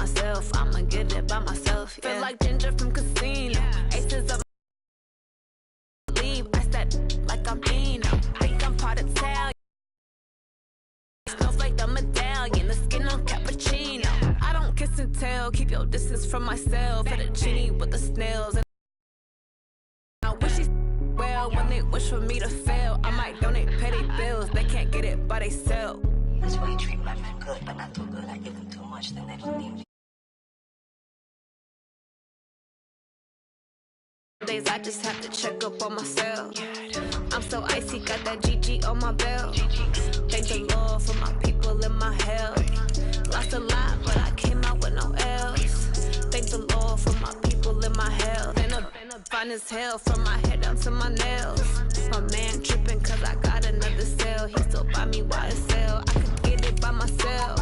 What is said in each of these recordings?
myself. I'ma get it by myself. Yeah. Feel like Ginger from Casino. Aces up my leave. I said like I'm Dino. Think I'm part of town. Smells like the medallion. The skin on cappuccino. I don't kiss and tell. Keep your distance from myself. For the genie with the snails. And I wish he well when they wish for me to fail. I might donate, pay their bills. They can't get it by themselves. That's why you treat my men good, but not too good. I give them too much, then they don't leave me. Days I just have to check up on myself. I'm so icy, got that GG on my belt. Thank the Lord for my people in my health. Lost a lot, but I came out with no L's. Thank the Lord for my people in my health. Been a fine as hell from my head down to my nails. My man tripping cause I got another sale. He still buy me while it's sale. I could get it by myself.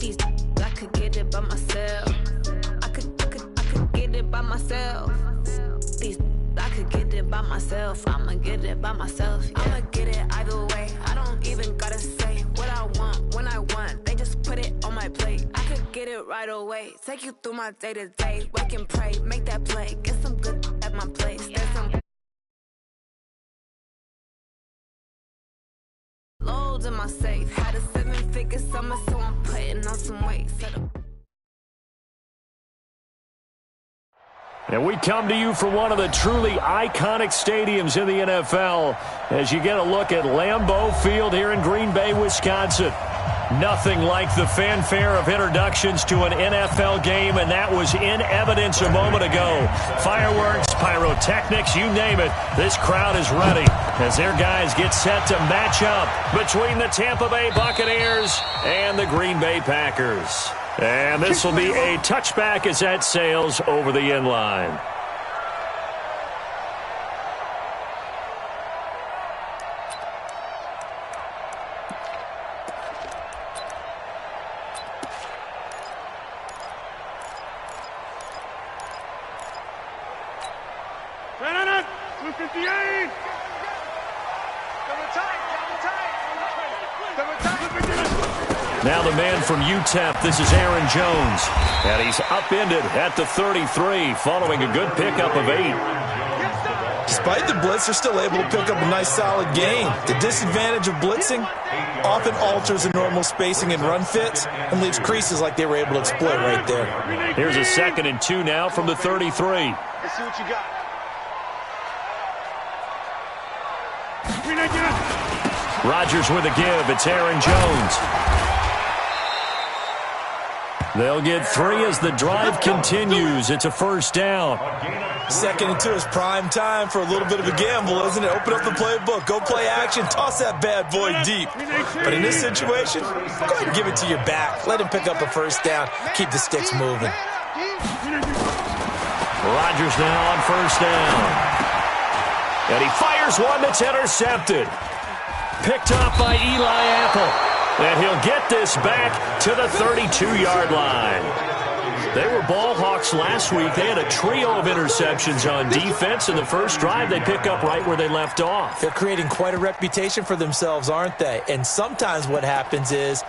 These I could get it by myself. I could get it by myself. These I could get it by myself. I'ma get it by myself. Yeah. I'ma get it either way. I don't even gotta say what I want when I want. They just put it on my plate. I could get it right away. Take you through my day to day. Wake and pray, make that play. Get some good at my place. There's some loads in my safe. Had a 7-figure summer, so I'm putting on some weight. Set up. And we come to you from one of the truly iconic stadiums in the NFL as you get a look at Lambeau Field here in Green Bay, Wisconsin. Nothing like the fanfare of introductions to an NFL game, and that was in evidence a moment ago. Fireworks, pyrotechnics, you name it, this crowd is ready as their guys get set to match up between the Tampa Bay Buccaneers and the Green Bay Packers. And this will be a touchback as that sails over the end line. Now the man from UTEP, this is Aaron Jones. And he's upended at the 33 following a good pickup of 8. Despite the blitz, they're still able to pick up a nice solid gain. The disadvantage of blitzing often alters the normal spacing and run fits and leaves creases like they were able to exploit right there. Here's a 2nd and 2 now from the 33. Let's see what you got. Rodgers with a give. It's Aaron Jones. They'll get 3 as the drive continues. It's a first down. 2nd and 2 is prime time for a little bit of a gamble, isn't it? Open up the playbook, go play action, toss that bad boy deep. But in this situation, go ahead and give it to your back. Let him pick up a first down. Keep the sticks moving. Rodgers now on first down. And he fires one that's intercepted. Picked off by Eli Apple. And he'll get this back to the 32-yard line. They were ball hawks last week. They had a trio of interceptions on defense. In the first drive, they pick up right where they left off. They're creating quite a reputation for themselves, aren't they? And sometimes what happens is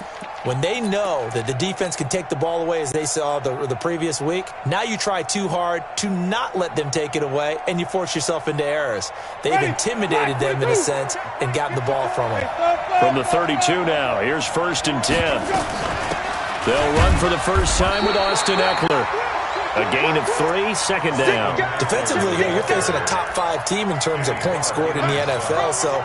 when they know that the defense can take the ball away, as they saw the previous week, now you try too hard to not let them take it away, and you force yourself into errors. They've intimidated them in a sense and gotten the ball from them. From the 32 now, here's 1st and 10. They'll run for the first time with Austin Eckler. A gain of 3, 2nd down. Defensively, you're facing a top-5 team in terms of points scored in the NFL, so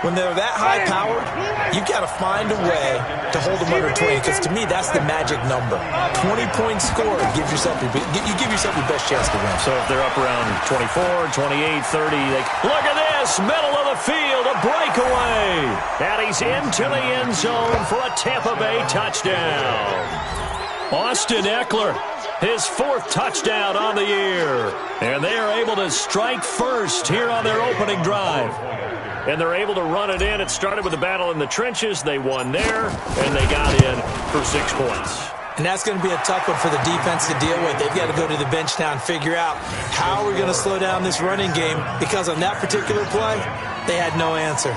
when they're that high-powered, you've got to find a way to hold them under 20, because to me, that's the magic number. 20 points scored gives yourself you give yourself your best chance to win. So if they're up around 24, 28, 30, look at this, middle of the field, a breakaway. And he's into the end zone for a Tampa Bay touchdown. Austin Eckler, his 4th touchdown on the year. And they are able to strike first here on their opening drive. And they're able to run it in. It started with a battle in the trenches. They won there, and they got in for 6 points. And that's going to be a tough one for the defense to deal with. They've got to go to the bench now and figure out how we're going to slow down this running game, because on that particular play, they had no answer.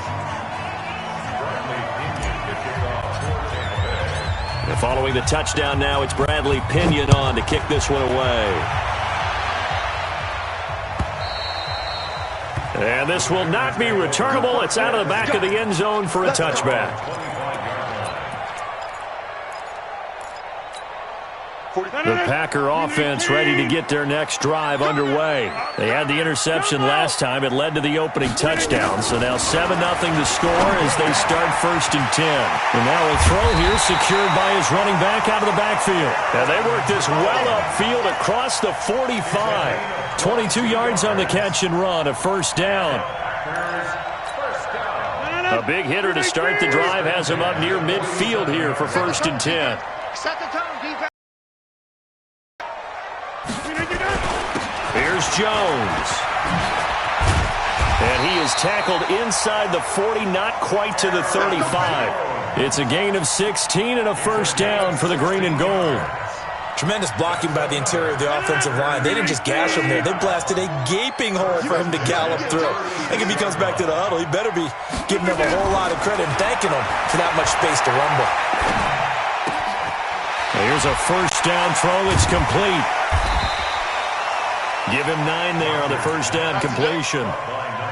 And following the touchdown now, it's Bradley Pinion on to kick this one away. And this will not be returnable. It's out of the back of the end zone for a touchback. The Packer offense ready to get their next drive underway. They had the interception last time. It led to the opening touchdown. So now 7-0 to score as they start 1st and 10. And now a throw here secured by his running back out of the backfield. And they work this well upfield across the 45. 22 yards on the catch and run, a 1st down. A big hitter to start the drive has him up near midfield here for 1st and 10. Set the tone, defense. Here's Jones. And he is tackled inside the 40, not quite to the 35. It's a gain of 16 and a 1st down for the green and gold. Tremendous blocking by the interior of the offensive line. They didn't just gash him there. They blasted a gaping hole for him to gallop through. I think if he comes back to the huddle, he better be giving them a whole lot of credit and thanking them for that much space to rumble. Here's a 1st down throw. It's complete. Give him 9 there on the 1st down completion.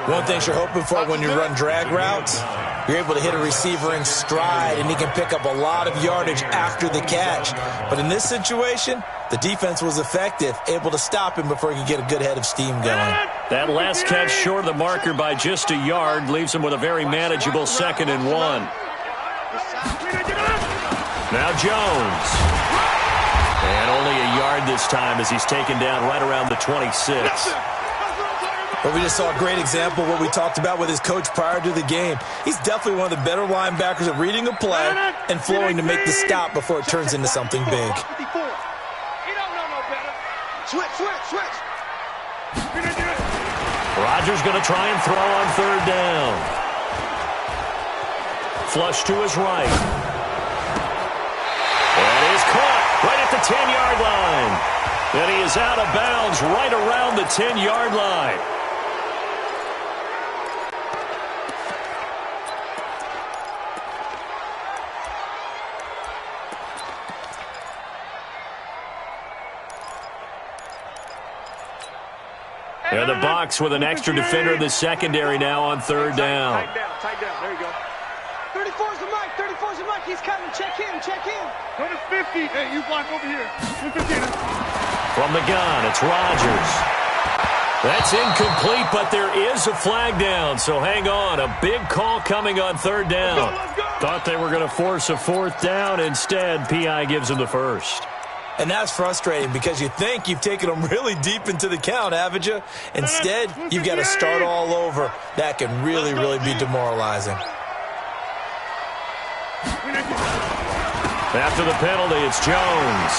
One thing you're hoping for when you run drag routes, you're able to hit a receiver in stride, and he can pick up a lot of yardage after the catch. But in this situation, the defense was effective, able to stop him before he could get a good head of steam going. That last catch short of the marker by just a yard leaves him with a very manageable 2nd and 1. Now Jones. And only a yard this time as he's taken down right around the 26. But we just saw a great example of what we talked about with his coach prior to the game. He's definitely one of the better linebackers at reading a play and flowing to make the stop before it turns into something big. Switch. Rodgers going to try and throw on 3rd down. Flush to his right. And he's caught right at the 10-yard line. And he is out of bounds right around the 10-yard line. And the box with an extra defender in the secondary now on 3rd down. Tight down. There you go. 34's the mic. 34's the mic. He's coming. Check in. Go to 50. Hey, you block over here. 50. From the gun, it's Rodgers. That's incomplete, but there is a flag down, so hang on. A big call coming on 3rd down. Thought they were going to force a 4th down. Instead, P.I. gives them the 1st. And that's frustrating because you think you've taken them really deep into the count, haven't you? Instead, you've got to start all over. That can really, really be demoralizing. After the penalty, it's Jones.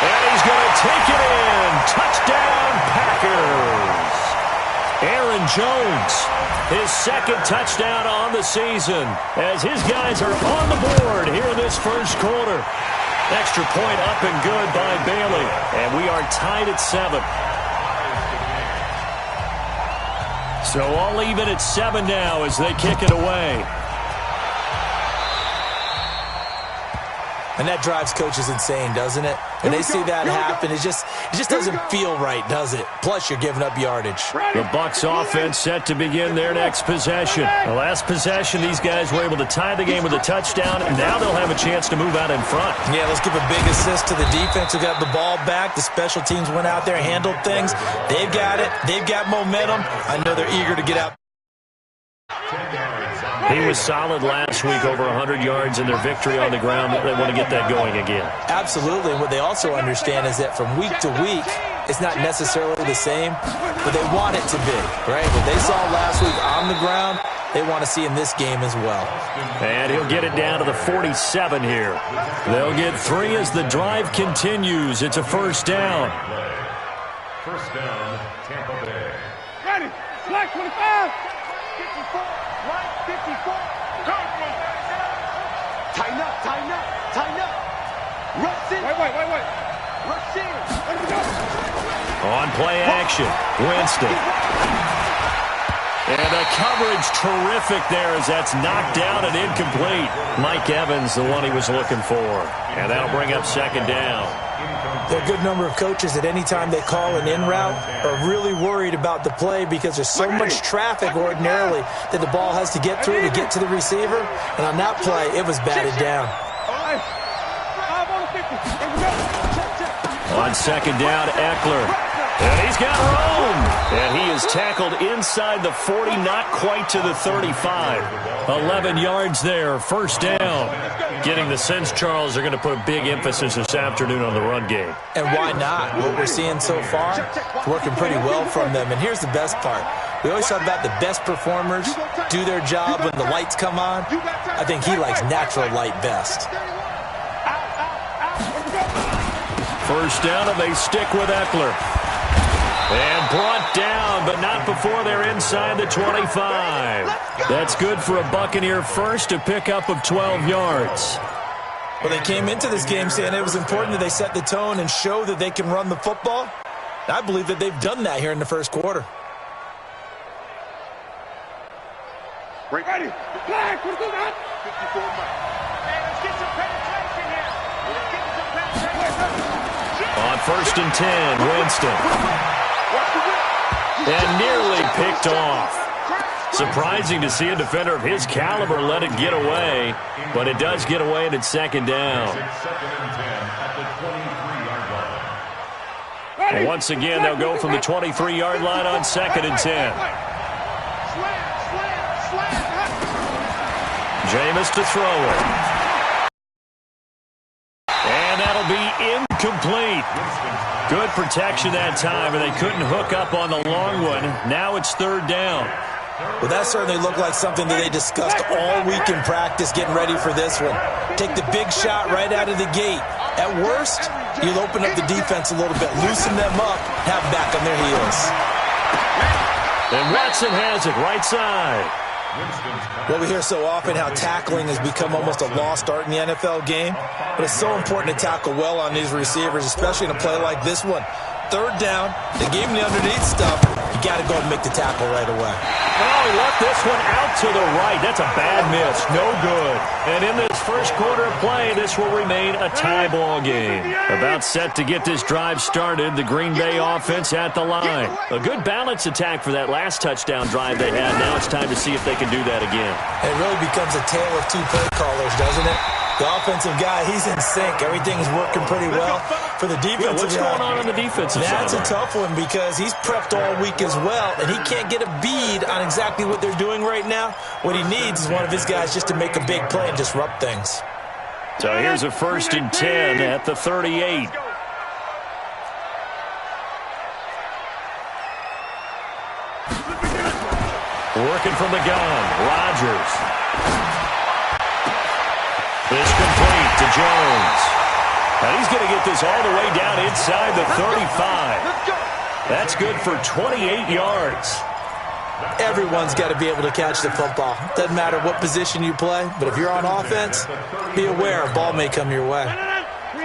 And he's going to take it in. Touchdown, Packers. Aaron Jones, his 2nd touchdown on the season as his guys are on the board here in this 1st quarter. Extra point up and good by Bailey. And we are tied at 7. So all even at 7 now as they kick it away. And that drives coaches insane, doesn't it? When they see that happen, it just doesn't feel right, does it? Plus, you're giving up yardage. The Bucs offense set to begin their next possession. The last possession, these guys were able to tie the game with a touchdown, and now they'll have a chance to move out in front. Yeah, let's give a big assist to the defense who got the ball back. The special teams went out there, handled things. They've got it. They've got momentum. I know they're eager to get out. He was solid last week, over 100 yards in their victory on the ground. They want to get that going again. Absolutely. And what they also understand is that from week to week, it's not necessarily the same, but they want it to be, right? What they saw last week on the ground, they want to see in this game as well. And he'll get it down to the 47 here. They'll get 3 as the drive continues. It's a 1st down. 1st down, Tampa Bay. Ready. Black 25. 54. Right 54. Tighten up. Rush in. Wait. Rush in. Let me go. On play action, Winston. And the coverage terrific there as that's knocked down and incomplete. Mike Evans, the one he was looking for. And that'll bring up second down. There are a good number of coaches that any time they call an in route are really worried about the play because there's so much traffic ordinarily that the ball has to get through to get to the receiver. And on that play, it was batted down. On second down, Eckler. And he's got room. And he is tackled inside the 40, not quite to the 35. 11 yards there, first down. Getting the sense, Charles, they're going to put a big emphasis this afternoon on the run game. And why not? What we're seeing so far is working pretty well from them. And here's the best part. We always talk about the best performers do their job when the lights come on. I think he likes natural light best. First down, and they stick with Eckler. And brought down, but not before they're inside the 25. That's good for a Buccaneer first, a pickup of 12 yards. Well, they came into this game saying it was important that they set the tone and show that they can run the football. I believe that they've done that here in the first quarter. Ready. Flag. Let's go, man. 54 miles. Let's get some penetration here. Let's get some penetration. On first and 10, Winston. And nearly picked off. Surprising to see a defender of his caliber let it get away, but it does get away and it's second down. And once again, they'll go from the 23-yard line on second and 10. Jameis to throw it. And that'll be incomplete. Good protection that time, and they couldn't hook up on the long one. Now it's third down. Well, that certainly looked like something that they discussed all week in practice getting ready for this one. Take the big shot right out of the gate. At worst, you'll open up the defense a little bit, loosen them up, have them back on their heels. And Watson has it right side. Well, we hear so often how tackling has become almost a lost art in the NFL game, but it's so important to tackle well on these receivers, especially in a play like this one. Third down, they gave him the underneath stuff. You got to go and make the tackle right away. Oh, he left this one out to the right. That's a bad miss. No good. And in this first quarter of play, this will remain a tie ball game. About set to get this drive started, the Green Bay offense at the line. A good balance attack for that last touchdown drive they had. Now it's time to see if they can do that again. It really becomes a tale of two play callers, doesn't it? The offensive guy, he's in sync. Everything's working pretty well. For the defensive what's going on the defensive side? That's a tough one because he's prepped all week as well, and he can't get a bead on exactly what they're doing right now. What he needs is one of his guys just to make a big play and disrupt things. So here's a first and 10 at the 38. Working from the gun, Rodgers. This complete to Jones. And he's going to get this all the way down inside the 35. That's good for 28 yards. Everyone's got to be able to catch the football. Doesn't matter what position you play, but if you're on offense, be aware a ball may come your way.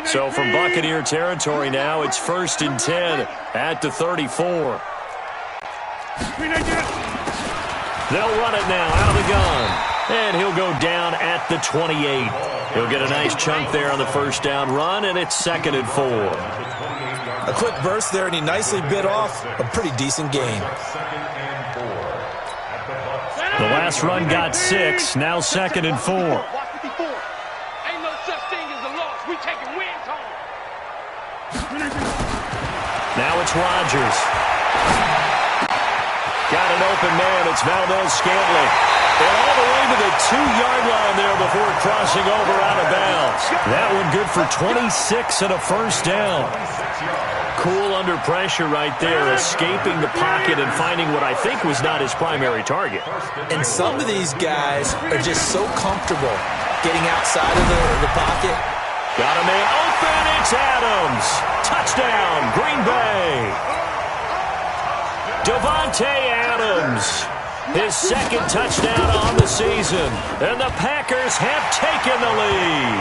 So from Buccaneer territory now, it's first and 10 at the 34. They'll run it now out of the gun. And he'll go down at the 28. He'll get a nice chunk there on the first down run, and it's second and 4. A quick burst there, and he nicely bit off a pretty decent gain. The last run got 6, now second and 4. Ain't no such thing as a loss. We taking wins home. Now it's Rodgers. Got an open man. It's Valdez-Scantling. And all the way to the 2-yard line there before crossing over out of bounds. That one good for 26 and a first down. Cool under pressure right there, escaping the pocket and finding what I think was not his primary target. And some of these guys are just so comfortable getting outside of the pocket. Got a man open. It's Adams. Touchdown, Green Bay. Davante Adams. His second touchdown on the season. And the Packers have taken the lead.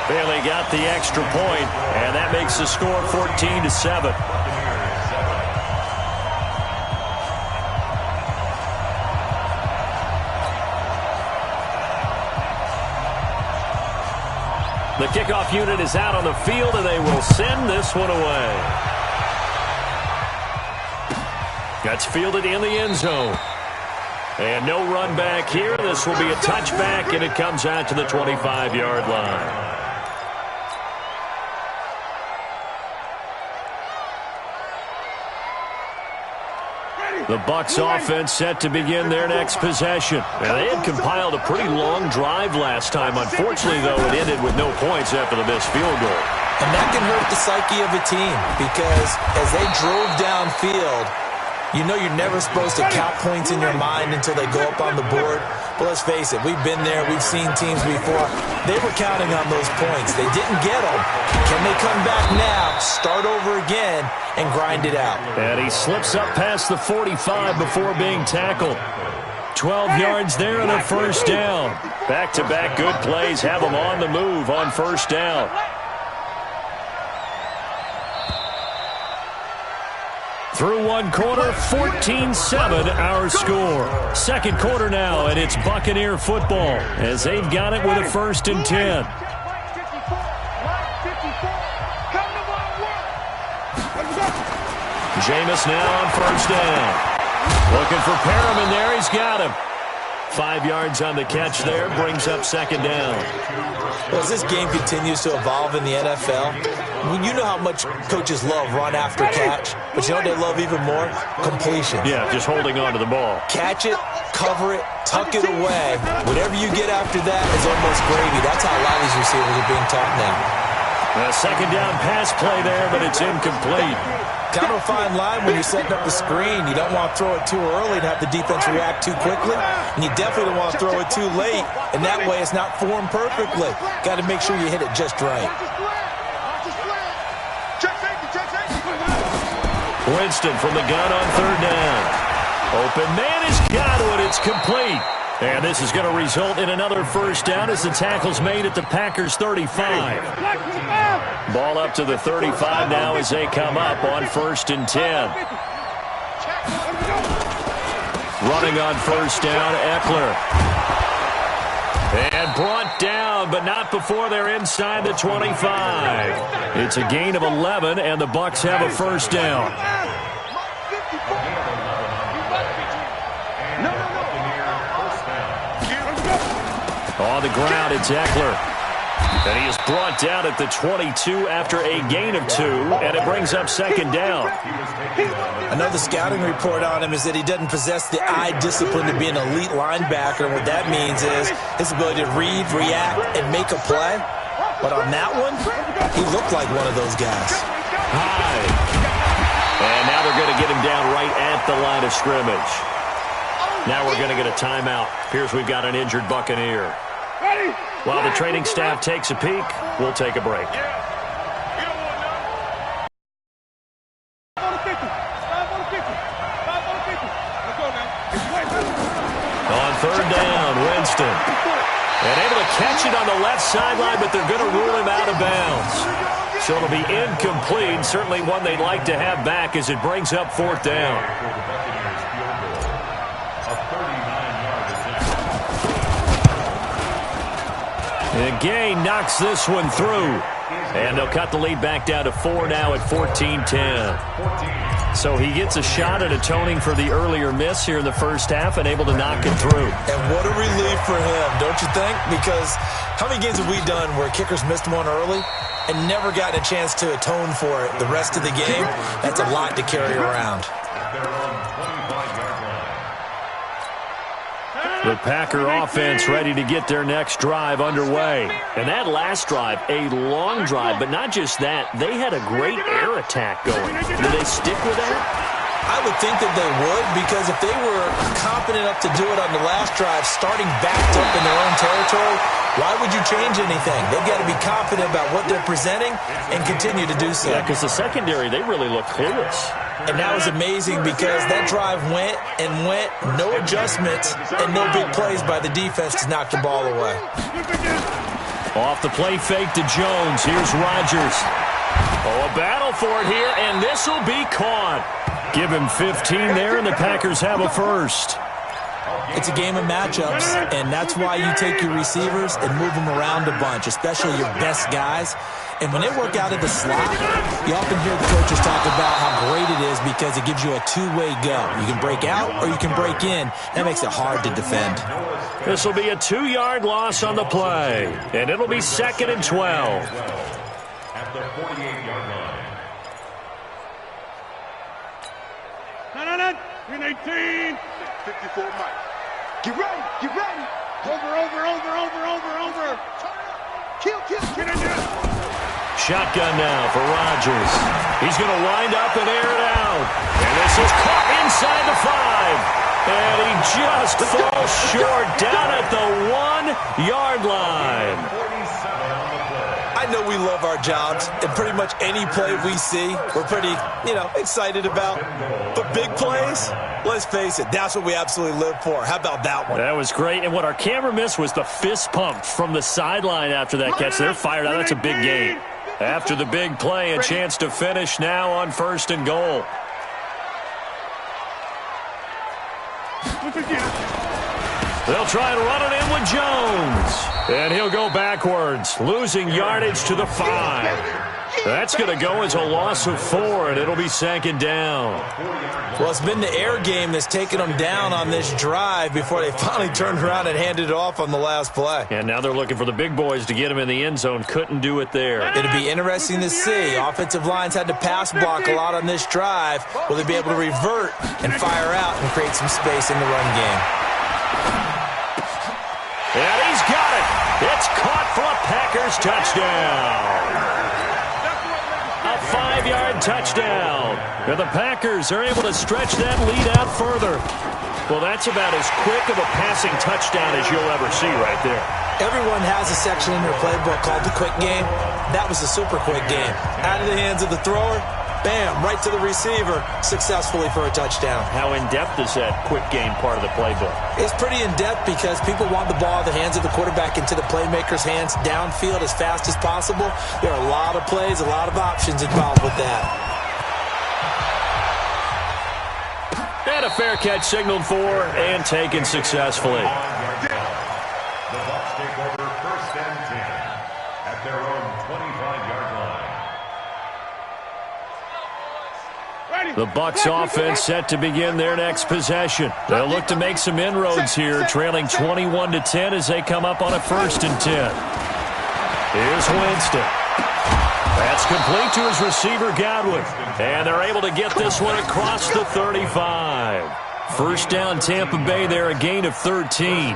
Bailey got the extra point, and that makes the score 14-7. The kickoff unit is out on the field, and they will send this one away. That's fielded in the end zone. And no run back here. This will be a touchback, and it comes out to the 25-yard line. The Bucs offense set to begin their next possession. Now, they had compiled a pretty long drive last time. Unfortunately, though, it ended with no points after the missed field goal. And that can hurt the psyche of a team because as they drove downfield, you know you're never supposed to count points in your mind until they go up on the board. But let's face it, we've been there. We've seen teams before. They were counting on those points. They didn't get them. Can they come back now, start over again, and grind it out? And he slips up past the 45 before being tackled. 12 yards there and a first down. Back-to-back good plays have them on the move on first down. Through one quarter, 14-7 our score. Second quarter now, and it's Buccaneer football as they've got it with a 1st and 10. Jameis now on first down. Looking for Perriman there. He's got him. 5 yards on the catch there. Brings up second down. Well, as this game continues to evolve in the NFL, you know how much coaches love run after catch, but you know what they love even more? Completion. Yeah, just holding on to the ball. Catch it, cover it, tuck it away. Whatever you get after that is almost gravy. That's how a lot of these receivers are being taught now. A second down pass play there, but it's incomplete. Kind of a fine line when you're setting up the screen. You don't want to throw it too early and have the defense react too quickly. And you definitely don't want to throw it too late. And that way it's not formed perfectly. Got to make sure you hit it just right. Winston from the gun on third down. Open man has got it. It's complete. And this is going to result in another first down as the tackle's made at the Packers' 35. Ball up to the 35 now as they come up on 1st and 10. Running on first down, Eckler. And brought down, but not before they're inside the 25. It's a gain of 11, and the Bucs have a first down. On the ground, it's Eckler. And he is brought down at the 22 after a gain of 2, and it brings up second down. I know the scouting report on him is that he doesn't possess the eye discipline to be an elite linebacker, and what that means is his ability to read, react, and make a play. But on that one, he looked like one of those guys. High. And now they're going to get him down right at the line of scrimmage. Now we're going to get a timeout. Appears we've got an injured Buccaneer. While the training staff takes a peek, we'll take a break. On third down, Winston. And able to catch it on the left sideline, but they're going to rule him out of bounds. So it'll be incomplete. Certainly one they'd like to have back as it brings up 4th down. And Gay knocks this one through. And they'll cut the lead back down to 4 now at 14-10. So he gets a shot at atoning for the earlier miss here in the first half and able to knock it through. And what a relief for him, don't you think? Because how many games have we done where kickers missed one early and never gotten a chance to atone for it the rest of the game? That's a lot to carry around. The Packer offense ready to get their next drive underway. And that last drive, a long drive, but not just that. They had a great air attack going. Do they stick with that? I would think that they would, because if they were confident enough to do it on the last drive, starting backed up in their own territory, why would you change anything? They've got to be confident about what they're presenting and continue to do so. Yeah, because the secondary, they really look clueless. And that was amazing because that drive went and went, no adjustments, and no big plays by the defense to knock the ball away. Off the play fake to Jones. Here's Rodgers. Oh, a battle for it here, and this will be caught. Give him 15 there, and the Packers have a first. It's a game of matchups, and that's why you take your receivers and move them around a bunch, especially your best guys. And when they work out of the slot, you often hear the coaches talk about how great it is because it gives you a two-way go. You can break out or you can break in. That makes it hard to defend. This will be a 2-yard loss on the play, and it'll be 2nd and 12. At the 48-yard line. No. 18. 54 Mike. Get ready. Over. Kill. Get in there. Shotgun now for Rodgers. He's going to wind up and air it out. And this is caught inside the 5. And he just falls short down at the 1-yard line. I know we love our jobs, and pretty much any play we see, we're pretty, excited about. But big plays, let's face it, that's what we absolutely live for. How about that one? That was great. And what our camera missed was the fist pump from the sideline after that catch. They're fired out. That's a big game. After the big play, a chance to finish now on 1st and goal. They'll try and run it in with Jones. And he'll go backwards, losing yardage to the 5. That's going to go as a loss of 4, and it'll be 2nd down. Well, it's been the air game that's taken them down on this drive before they finally turned around and handed it off on the last play. And now they're looking for the big boys to get him in the end zone. Couldn't do it there. It'll be interesting to see. Offensive lines had to pass block a lot on this drive. Will they be able to revert and fire out and create some space in the run game? And he's got it. It's caught for a Packers touchdown. A 5-yard touchdown. And the Packers are able to stretch that lead out further. Well, that's about as quick of a passing touchdown as you'll ever see right there. Everyone has a section in their playbook called the quick game. That was a super quick game. Out of the hands of the thrower, bam, right to the receiver, successfully for a touchdown. How in-depth is that quick game part of the playbook? It's pretty in-depth because people want the ball in the hands of the quarterback into the playmaker's hands downfield as fast as possible. There are a lot of plays, a lot of options involved with that. And a fair catch signaled for and taken successfully. The Bucs take over 1st and 10 at their own 25-yard line. The Bucs offense set to begin their next possession. They'll look to make some inroads here, trailing 21-10 as they come up on a 1st and 10. Here's Winston. That's complete to his receiver, Godwin. And they're able to get this one across the 35. 1st down, Tampa Bay there, a gain of 13.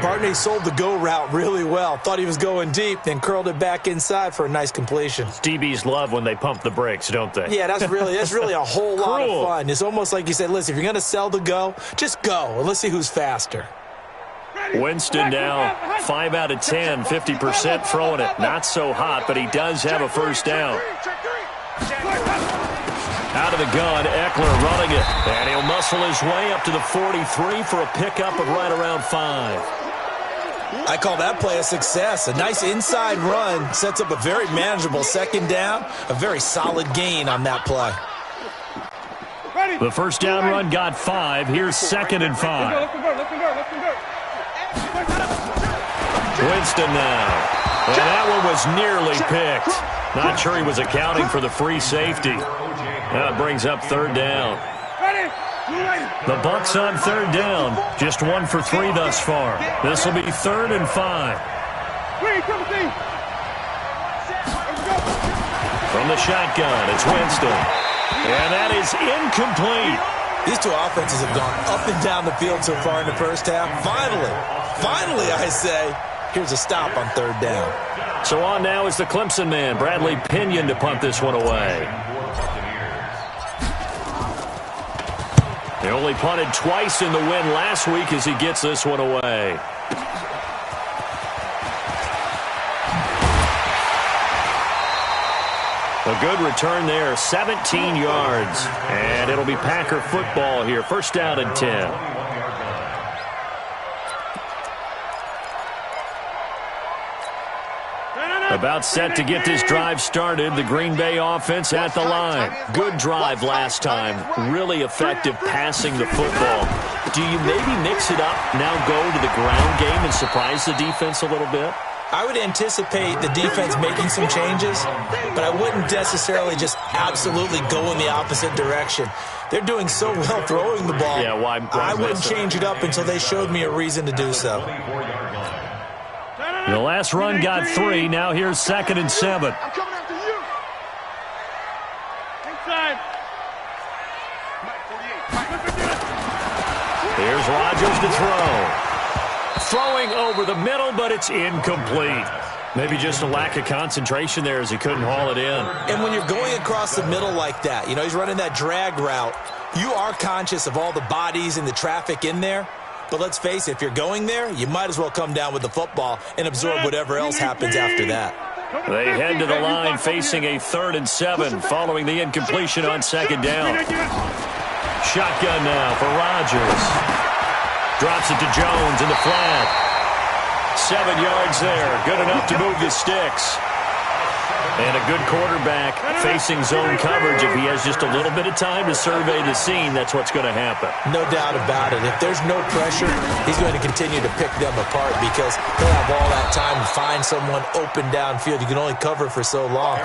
Barney sold the go route really well. Thought he was going deep, then curled it back inside for a nice completion. DBs love when they pump the brakes, don't they? Yeah, that's really a whole lot of fun. It's almost like you said, listen, if you're going to sell the go, just go, and let's see who's faster. Winston now 5 out of 10, 50% throwing it. Not so hot, but he does have a 1st down. Out of the gun, Eckler running it. And he'll muscle his way up to the 43 for a pickup of right around 5. I call that play a success. A nice inside run sets up a very manageable 2nd down. A very solid gain on that play. The 1st down run got 5. Here's 2nd and 5. Winston now. And that one was nearly picked. Not sure he was accounting for the free safety. That brings up 3rd down. The Bucs on 3rd down. Just 1 for 3 thus far. This will be 3rd and 5. From the shotgun, it's Winston. And that is incomplete. These two offenses have gone up and down the field so far in the 1st half. Finally, I say, here's a stop on 3rd down. So on now is the Clemson man, Bradley Pinion, to punt this one away. He only punted twice in the win last week as he gets this one away. A good return there, 17 yards. And it'll be Packer football here. 1st down and 10. About set to get this drive started. The Green Bay offense at the line. Good drive last time. Really effective passing the football. Do you maybe mix it up, now go to the ground game and surprise the defense a little bit? I would anticipate the defense making some changes, but I wouldn't necessarily just absolutely go in the opposite direction. They're doing so well throwing the ball. Yeah, why I wouldn't change it up until they showed me a reason to do so. The last run got 3. Now here's 2nd and 7. I'm coming after you. Inside. Here's Rodgers to throw. Throwing over the middle, but it's incomplete. Maybe just a lack of concentration there as he couldn't haul it in. And when you're going across the middle like that, you know, he's running that drag route, you are conscious of all the bodies and the traffic in there. But let's face it, if you're going there, you might as well come down with the football and absorb whatever else happens after that. They head to the line facing a 3rd and 7 following the incompletion on 2nd down. Shotgun now for Rodgers. Drops it to Jones in the flat. 7 yards there. Good enough to move the sticks. And a good quarterback facing zone coverage. If he has just a little bit of time to survey the scene, that's what's going to happen. No doubt about it. If there's no pressure, he's going to continue to pick them apart because he'll have all that time to find someone open downfield. You can only cover for so long.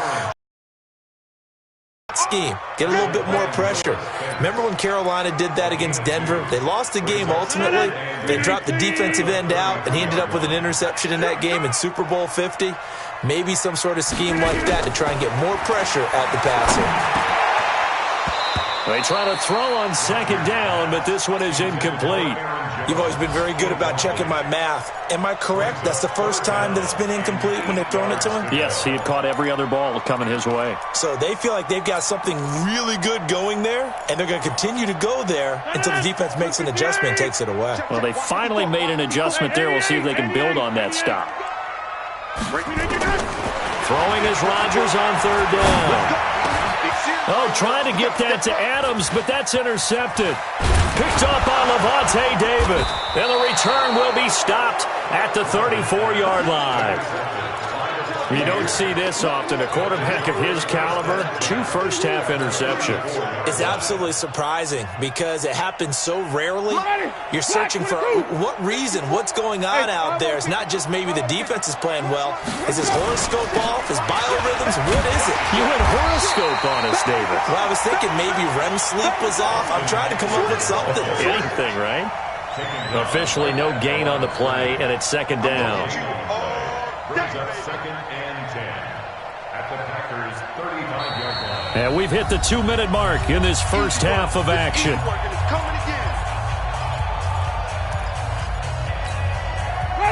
Scheme. Get a little bit more pressure. Remember when Carolina did that against Denver? They lost the game ultimately. They dropped the defensive end out, and he ended up with an interception in that game in Super Bowl 50. Maybe some sort of scheme like that to try and get more pressure at the passer. They try to throw on 2nd down, but this one is incomplete. You've always been very good about checking my math. Am I correct? That's the first time that it's been incomplete when they've thrown it to him? Yes, he had caught every other ball coming his way. So they feel like they've got something really good going there, and they're going to continue to go there until the defense makes an adjustment and takes it away. Well, they finally made an adjustment there. We'll see if they can build on that stop. Throwing is Rodgers on 3rd down. Oh, trying to get that to Adams, but that's intercepted. Picked up by Levante David. And the return will be stopped at the 34-yard line. You don't see this often. A quarterback of his caliber, 2 first-half interceptions. It's absolutely surprising because it happens so rarely. You're searching for what reason, what's going on out there. It's not just maybe the defense is playing well. Is his horoscope off? His biorhythms? What is it? You went horoscope on us, David. Well, I was thinking maybe REM sleep was off. I'm trying to come up with something. Anything, right? Officially no gain on the play, and it's 2nd down. Brings up 2nd and 10 at the Packers' 35-yard line. And we've hit the 2-minute mark in this first half of action.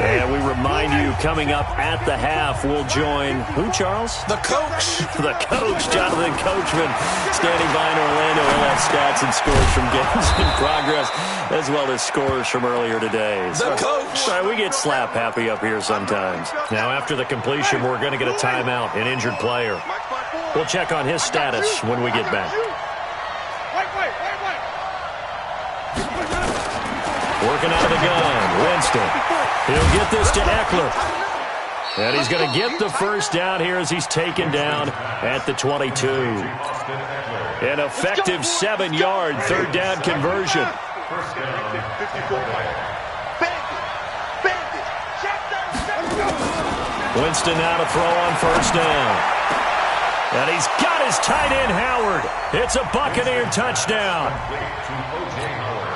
And we remind you, coming up at the half, we'll join who, Charles? The coach. The coach, Jonathan Coachman, standing by in Orlando. He'll have stats and scores from games in progress, as well as scores from earlier today. The coach. Sorry, we get slap happy up here sometimes. Now, after the completion, we're going to get a timeout, an injured player. We'll check on his status when we get back. Working out of the gun, Winston. He'll get this to Eckler. And he's going to get the first down here as he's taken down at the 22. An effective 7-yard 3rd down conversion. Winston now to throw on 1st down. And he's got his tight end, Howard. It's a Buccaneer touchdown.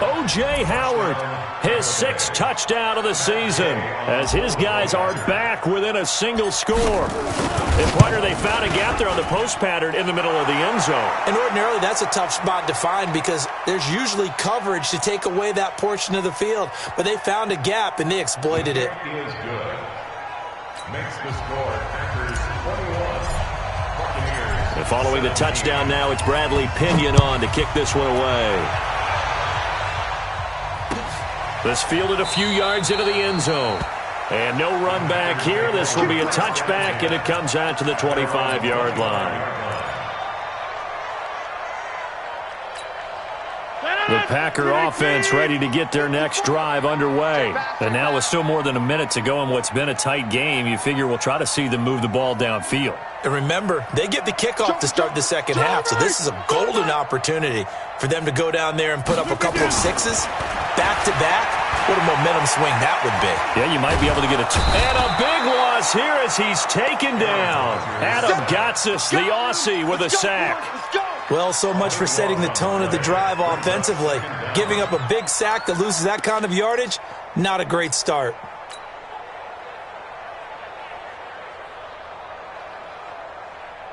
O.J. Howard, his 6th touchdown of the season, as his guys are back within a single score. And, partner, they found a gap there on the post pattern in the middle of the end zone. And ordinarily, that's a tough spot to find because there's usually coverage to take away that portion of the field. But they found a gap, and they exploited it. Makes the score Packers 21, Buccaneers. And following the touchdown now, it's Bradley Pinion on to kick this one away. This fielded a few yards into the end zone. And no run back here. This will be a touchback, and it comes out to the 25-yard line. The Packer offense ready to get their next drive underway. And now with still more than a minute to go in what's been a tight game, you figure we'll try to see them move the ball downfield. And remember, they get the kickoff to start the second half, so this is a golden opportunity for them to go down there and put up a couple of sixes back-to-back. What a momentum swing that would be. Yeah, you might be able to get and a big loss here as he's taken down. Adam Gotsis, the Aussie, with a sack. Well, so much for setting the tone of the drive offensively. Giving up a big sack that loses that kind of yardage, not a great start.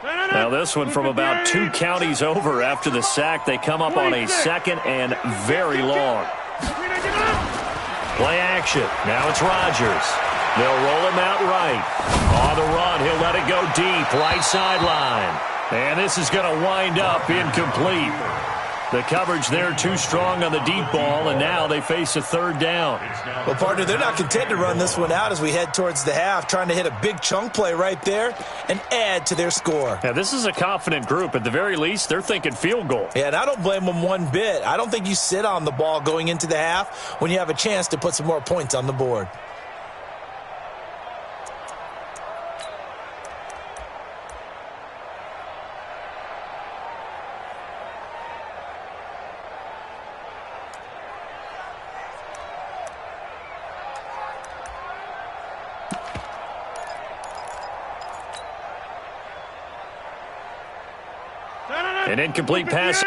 Now this one from about 2 counties over after the sack. They come up on a second and very long. Play action. Now it's Rodgers. They'll roll him out right. On the run, he'll let it go deep, right sideline. And this is going to wind up incomplete. The coverage there too strong on the deep ball, and now they face a third down. Well, partner, they're not content to run this one out as we head towards the half, trying to hit a big chunk play right there and add to their score. Yeah, this is a confident group. At the very least, they're thinking field goal. Yeah, and I don't blame them one bit. I don't think you sit on the ball going into the half when you have a chance to put some more points on the board. An incomplete pass.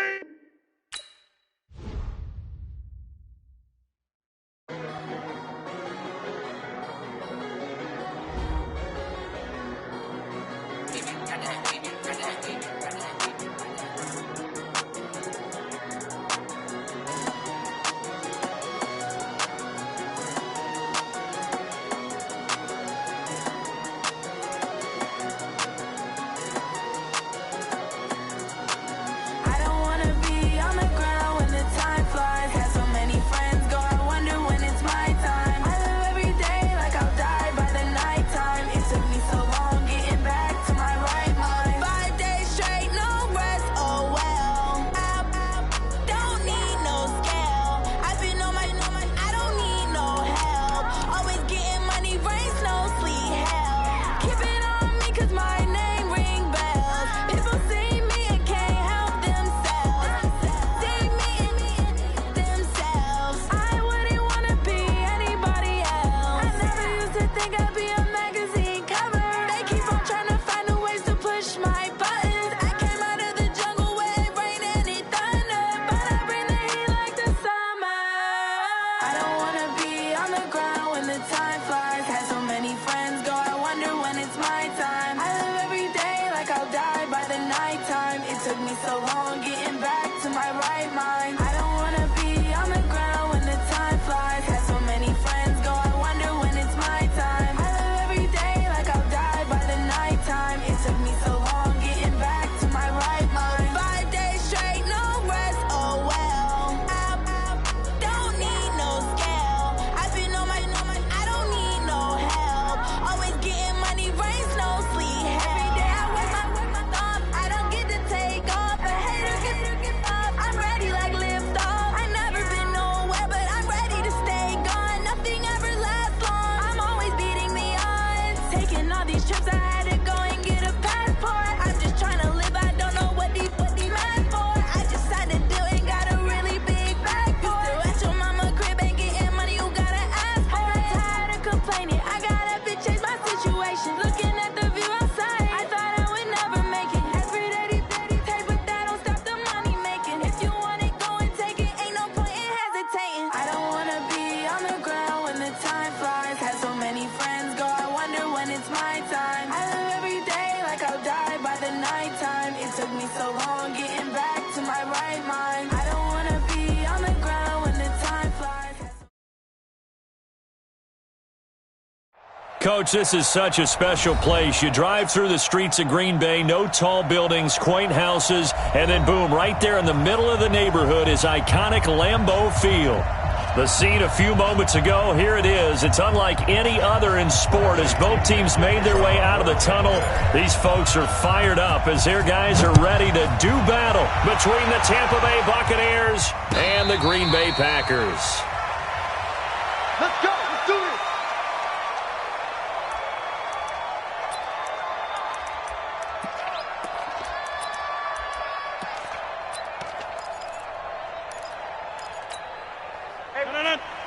Coach, this is such a special place. You drive through the streets of Green Bay, no tall buildings, quaint houses, and then boom, right there in the middle of the neighborhood is iconic Lambeau Field. The scene a few moments ago, here it is. It's unlike any other in sport as both teams made their way out of the tunnel. These folks are fired up as their guys are ready to do battle between the Tampa Bay Buccaneers and the Green Bay Packers. Let's go. Let's do this.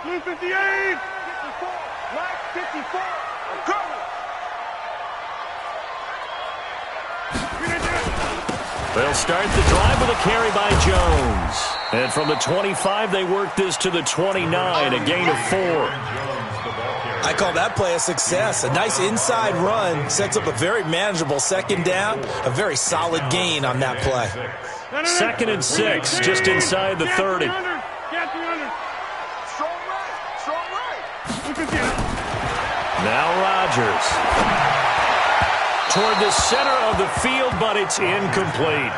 Blue 58! 54! Mike 54! I'm coming! They'll start the drive with a carry by Jones. And from the 25, they work this to the 29, a gain of 4. I call that play a success. A nice inside run sets up a very manageable second down, a very solid gain on that play. 2nd and 6, just inside the 30. Now Rodgers. Toward the center of the field, but it's incomplete.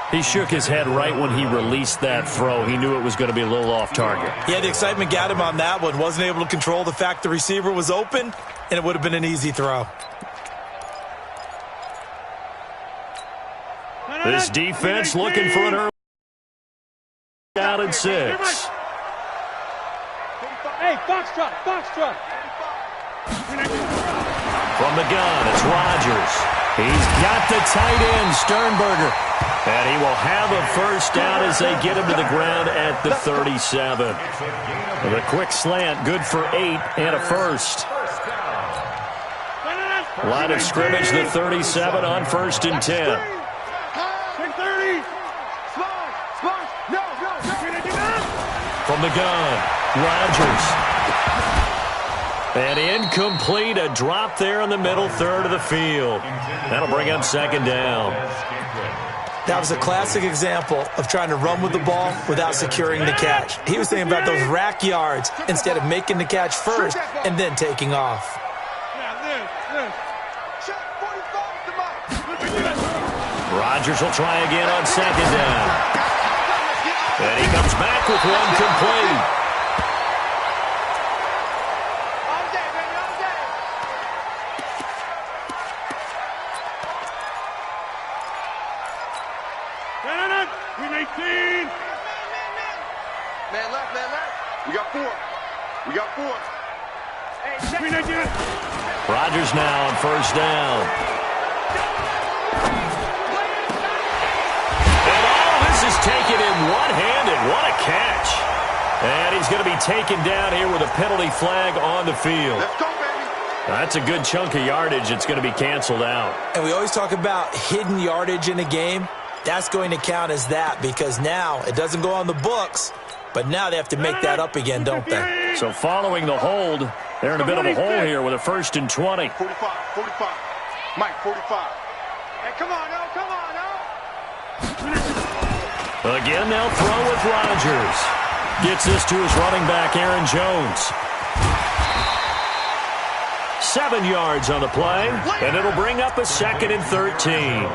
He shook his head right when he released that throw. He knew it was going to be a little off target. Yeah, the excitement got him on that one. Wasn't able to control the fact the receiver was open, and it would have been an easy throw. This defense looking for an early down and 6. Hey, Foxtrot, Foxtrot. From the gun, it's Rodgers. He's got the tight end, Sternberger. And he will have a first down as they get him to the ground at the 37. The quick slant, good for 8 and a first. Line of scrimmage, the 37 on 1st and 10. From the gun, Rodgers. And incomplete, a drop there in the middle third of the field. That'll bring up 2nd down. That was a classic example of trying to run with the ball without securing the catch. He was thinking about those rack yards instead of making the catch first and then taking off. Rodgers will try again on 2nd down. And he comes back with one complete. Man left, man left. We got 4. We got 4. Rodgers now on 1st down. And all this is taken in one-handed. What a catch. And he's going to be taken down here with a penalty flag on the field. Let's go, baby. That's a good chunk of yardage. It's going to be canceled out. And we always talk about hidden yardage in a game. That's going to count as that because now it doesn't go on the books, but now they have to make that up again, don't they? So following the hold, they're in a bit of a hole here with a 1st and 20. 45, 45. Mike, 45. Hey, come on, no, come on, no. Again, they'll throw with Rodgers. Gets this to his running back, Aaron Jones. 7 yards on the play, and it'll bring up a 2nd and 13.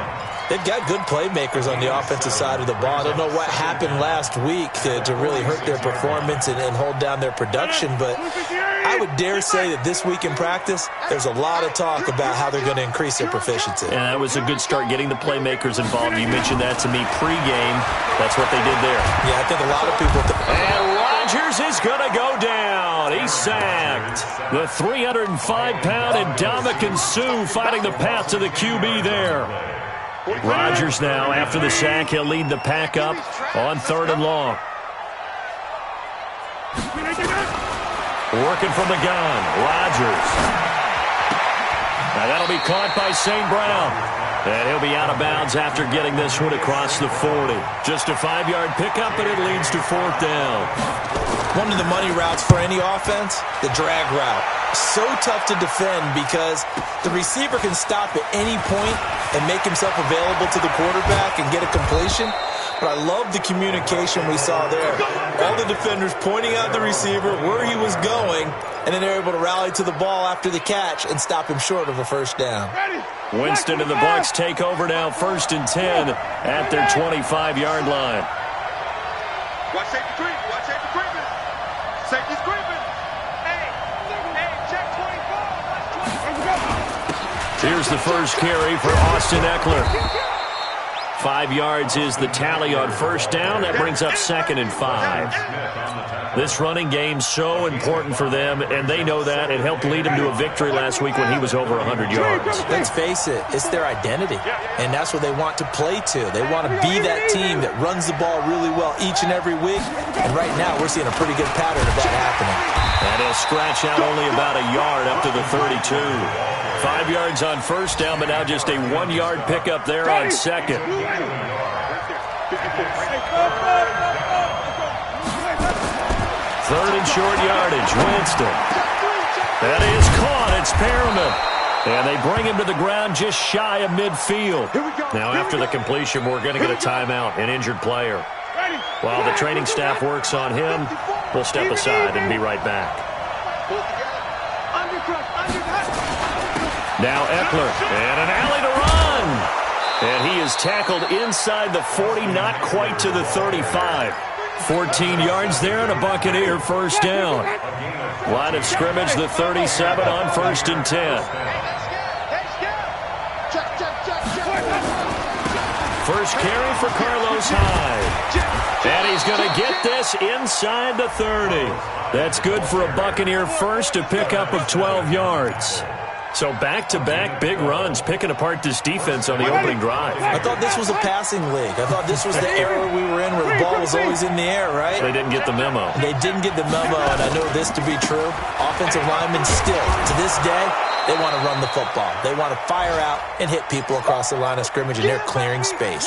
They've got good playmakers on the offensive side of the ball. I don't know what happened last week to really hurt their performance and hold down their production, but I would dare say that this week in practice, there's a lot of talk about how they're going to increase their proficiency. And that was a good start getting the playmakers involved. You mentioned that to me pregame. That's what they did there. Yeah, I think a lot of people... And Rodgers is going to go down. He's sacked. The 305-pound Ndamukong Suh fighting the path to the QB there. Rodgers now, after the sack, he'll lead the pack up on 3rd and long. Working from the gun, Rodgers. Now that'll be caught by St. Brown. And he'll be out of bounds after getting this one across the 40. Just a 5-yard pickup, and it leads to 4th down. One of the money routes for any offense, the drag route. So tough to defend because the receiver can stop at any point and make himself available to the quarterback and get a completion. But I love the communication we saw there. All the defenders pointing out the receiver, where he was going, and then they're able to rally to the ball after the catch and stop him short of a 1st down. Winston and the Bucs take over now, 1st and 10 at their 25-yard line. Watch safety creep. Watch safety creeping. Safety's creeping. Hey, check 24. Here's the first carry for Austin Eckler. 5 yards is the tally on first down. That brings up 2nd and 5. This running game's so important for them, and they know that. It helped lead them to a victory last week when he was over 100 yards. Let's face it, it's their identity, and that's what they want to play to. They want to be that team that runs the ball really well each and every week, and right now we're seeing a pretty good pattern of that happening. And he'll scratch out only about a yard up to the 32. 5 yards on first down, but now just a 1-yard pickup there on second. 3rd and short yardage. Winston. That is caught. It's Perriman. And they bring him to the ground just shy of midfield. Now, after the completion, we're going to get a timeout, an injured player. While the training staff works on him, we'll step aside and be right back. Now Eckler, and an alley to run. And he is tackled inside the 40, not quite to the 35. 14 yards there and a Buccaneer first down. Line of scrimmage, the 37 on 1st and 10. First carry for Carlos Hyde. And he's going to get this inside the 30. That's good for a Buccaneer first, a pickup of 12 yards. So back-to-back big runs, picking apart this defense on the opening drive. I thought this was a passing league. I thought this was the era we were in where the ball was always in the air, right? They didn't get the memo. They didn't get the memo, and I know this to be true. Offensive linemen still, to this day, they want to run the football. They want to fire out and hit people across the line of scrimmage, and they're clearing space.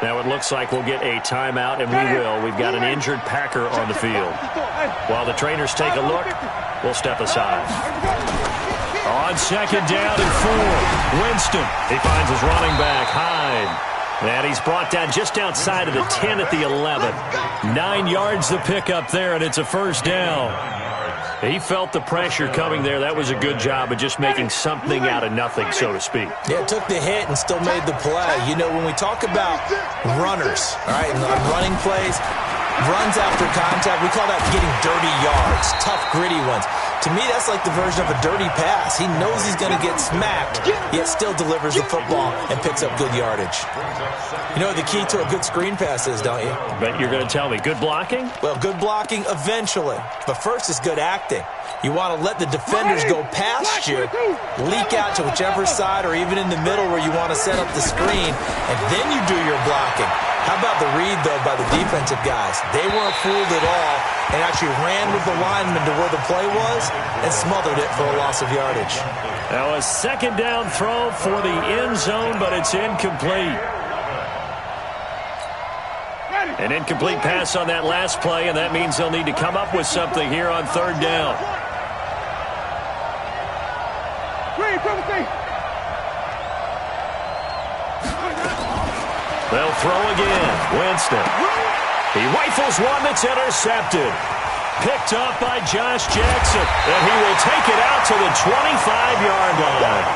Now it looks like we'll get a timeout, and we will. We've got an injured Packer on the field. While the trainers take a look, we'll step aside. On 2nd down and 4, Winston. He finds his running back, Hyde. And he's brought down just outside of the 10 at the 11. 9 yards to pick up there, and it's a first down. He felt the pressure coming there. That was a good job of just making something out of nothing, so to speak. Yeah, took the hit and still made the play. You know, when we talk about runners, all right, and running plays, runs after contact, we call that getting dirty yards, tough, gritty ones. To me, that's like the version of a dirty pass. He knows he's going to get smacked, yet still delivers the football and picks up good yardage. You know what the key to a good screen pass is, don't you? Bet you're going to tell me. Good blocking? Well, good blocking eventually. But first is good acting. You want to let the defenders go past you, leak out to whichever side or even in the middle where you want to set up the screen, and then you do your blocking. How about the read, though, by the defensive guys? They weren't fooled at all and actually ran with the lineman to where the play was and smothered it for a loss of yardage. Now a 2nd down throw for the end zone, but it's incomplete. An incomplete pass on that last play, and that means they'll need to come up with something here on 3rd down. They'll throw again. Winston. He rifles one that's intercepted. Picked up by Josh Jackson, and he will take it out to the 25-yard line.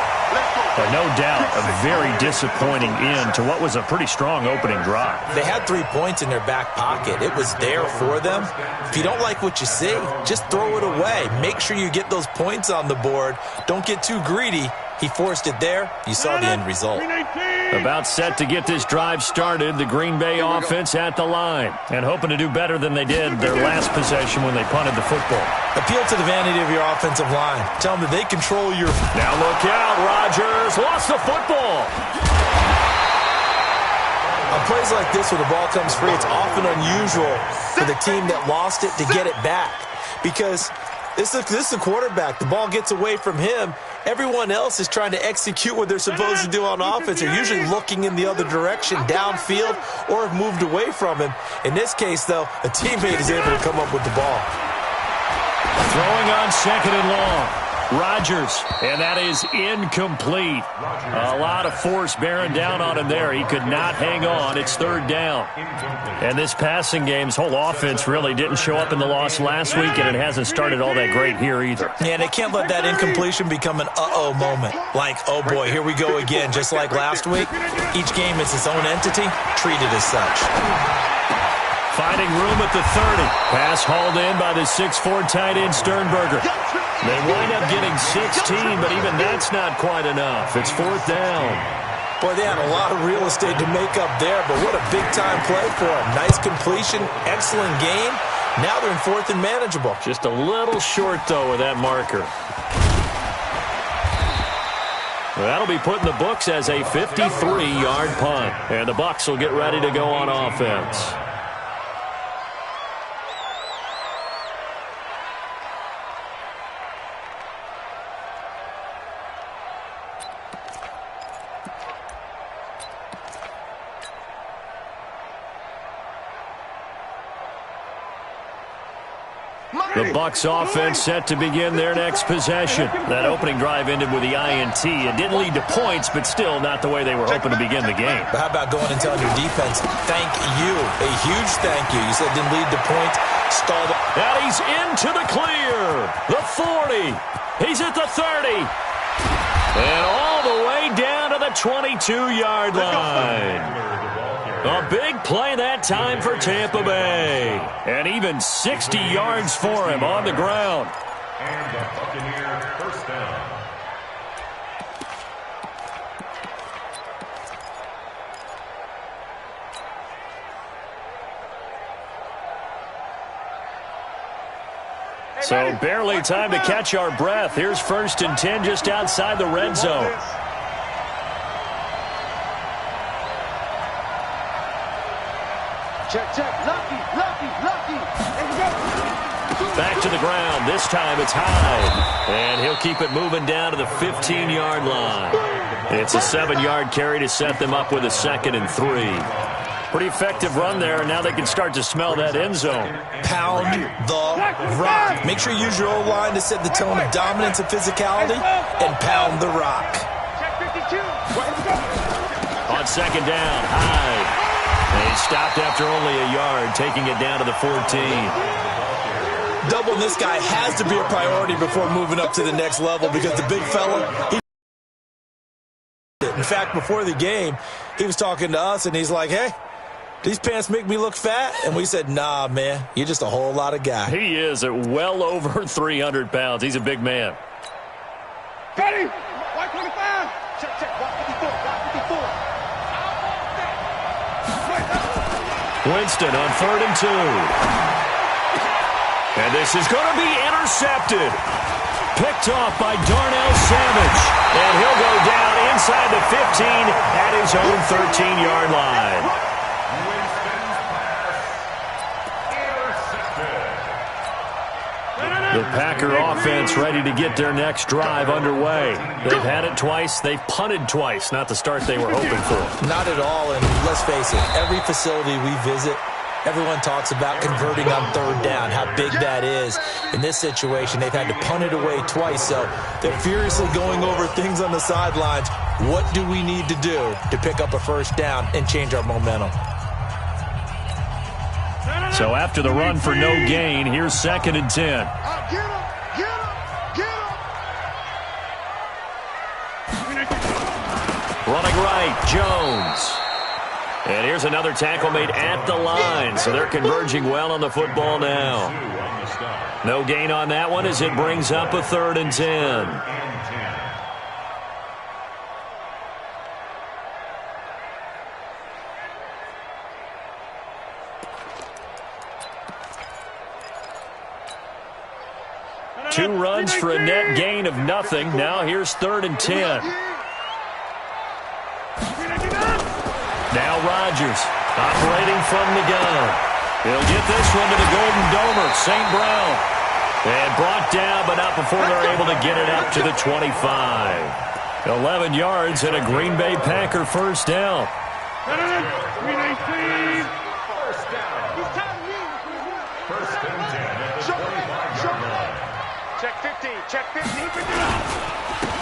But no doubt, a very disappointing end to what was a pretty strong opening drive. They had 3 points in their back pocket. It was there for them. If you don't like what you see, just throw it away. Make sure you get those points on the board. Don't get too greedy. He forced it there. You saw the end result. About set to get this drive started, the Green Bay offense at the line and hoping to do better than they did their last possession when they punted the football. Appeal to the vanity of your offensive line. Tell them that they control your... Now look out, Rodgers lost the football. On plays like this where the ball comes free, it's often unusual for the team that lost it to get it back because this is the quarterback. The ball gets away from him. Everyone else is trying to execute what they're supposed to do on offense. They're usually looking in the other direction, downfield, or have moved away from him. In this case, though, a teammate is able to come up with the ball. Throwing on 2nd and long. Rodgers, and that is incomplete. A lot of force bearing down on him there. He could not hang on. It's 3rd down. And this passing game's whole offense really didn't show up in the loss last week, and it hasn't started all that great here either. Yeah, they can't let that incompletion become an uh-oh moment. Like, oh boy, here we go again. Just like last week, each game is its own entity, treated as such. Finding room at the 30. Pass hauled in by the 6'4" tight end Sternberger. They wind up getting 16, but even that's not quite enough. It's 4th down. Boy, they had a lot of real estate to make up there, but what a big-time play for them. Nice completion, excellent game. Now they're in 4th and manageable. Just a little short, though, with that marker. That'll be put in the books as a 53-yard punt. And the Bucs will get ready to go on offense. The Bucs offense set to begin their next possession. That opening drive ended with the INT. It didn't lead to points, but still not the way they were hoping to begin the game. But how about going and telling your defense, thank you, a huge thank you. You said it didn't lead to points, stalled. And he's into the clear. The 40. He's at the 30. And all the way down to the 22-yard line. A big play that time for Tampa Bay. And even 60 yards for him on the ground. And the Buccaneers first down. So barely time to catch our breath. Here's 1st and 10 just outside the red zone. Check. Lucky. Back to the ground. This time it's Hyde. And he'll keep it moving down to the 15-yard line. It's a 7-yard carry to set them up with a 2nd and 3. Pretty effective run there, and now they can start to smell that end zone. Pound the rock. Make sure you use your O-line to set the tone of dominance and physicality, and pound the rock. On 2nd down, Hyde. And he stopped after only a yard, taking it down to the 14. Doubling this guy has to be a priority before moving up to the next level because the big fella, in fact, before the game, he was talking to us, and he's like, hey, these pants make me look fat? And we said, nah, man, you're just a whole lot of guy. He is at well over 300 pounds. He's a big man. Ready? 125. Check. 154. Winston on 3rd and 2. And this is going to be intercepted. Picked off by Darnell Savage. And he'll go down inside the 15 at his own 13-yard line. The Packer offense ready to get their next drive underway. They've had it twice. They've punted twice. Not the start they were hoping for. Not at all, and let's face it, every facility we visit, everyone talks about converting on 3rd down, how big that is. In this situation, they've had to punt it away twice, so they're furiously going over things on the sidelines. What do we need to do to pick up a 1st down and change our momentum? So after the run for no gain, here's 2nd and 10. Get him. Running right, Jones. And here's another tackle made at the line, so they're converging well on the football now. No gain on that one as it brings up a 3rd and 10. Two runs for a net gain of nothing. Now here's 3rd and 10. Now Rodgers operating from the gun. He'll get this one to the Golden Domer, St. Brown. And brought down, but not before they're able to get it up to the 25. 11 yards and a Green Bay Packer 1st down. Check 15.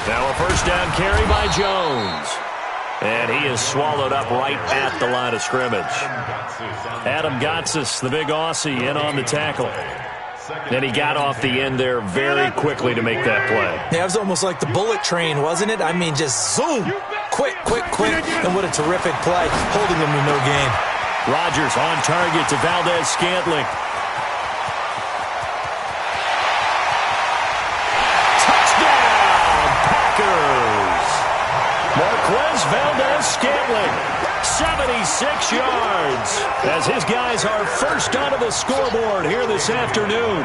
Now a 1st down carry by Jones. And he is swallowed up right at the line of scrimmage. Adam Gotsis, the big Aussie, in on the tackle. Then he got off the end there very quickly to make that play. Yeah, it was almost like the bullet train, wasn't it? I mean, just zoom. Quick. And what a terrific play, holding them to no gain. Rodgers on target to Valdez-Scantling. Touchdown, Packers! Marquez Valdez-Scantling, 76 yards, as his guys are first onto the scoreboard here this afternoon.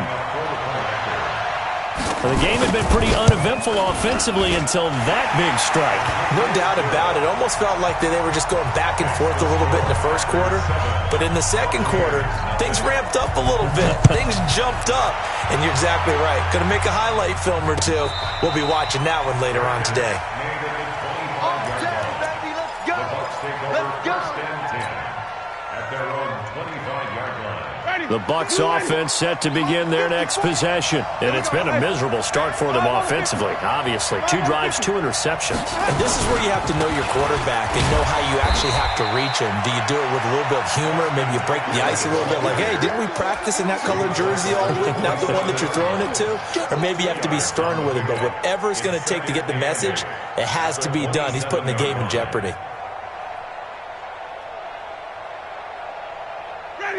Well, the game had been pretty uneventful offensively until that big strike. No doubt about it. Almost felt like they were just going back and forth a little bit in the first quarter. But in the second quarter, things ramped up a little bit. Things jumped up. And you're exactly right. Going to make a highlight film or two. We'll be watching that one later on today. The Bucs offense set to begin their next possession. And it's been a miserable start for them offensively, obviously. 2 drives, 2 interceptions. And this is where you have to know your quarterback and know how you actually have to reach him. Do you do it with a little bit of humor? Maybe you break the ice a little bit like, hey, didn't we practice in that colored jersey all week, not the one that you're throwing it to? Or maybe you have to be stern with him. But whatever it's going to take to get the message, it has to be done. He's putting the game in jeopardy.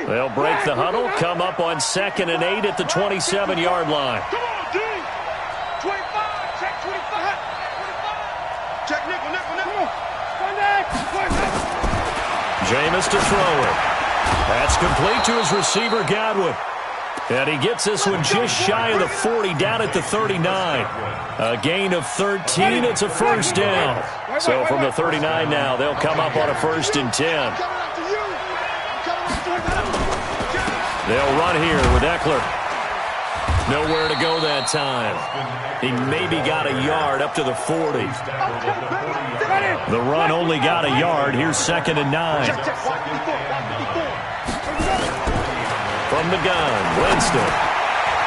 They'll break the huddle, come up on 2nd and 8 at the 27-yard line. Come on, D. 25, check 25. 25. Check nickel. Jameis to throw it. That's complete to his receiver, Godwin. And he gets this one just shy of the 40, down at the 39. A gain of 13. It's a first down. So from the 39 now, they'll come up on a 1st and 10. They'll run here with Eckler. Nowhere to go that time. He maybe got a yard up to the 40. The run only got a yard. Here's 2nd and 9. From the gun, Winston.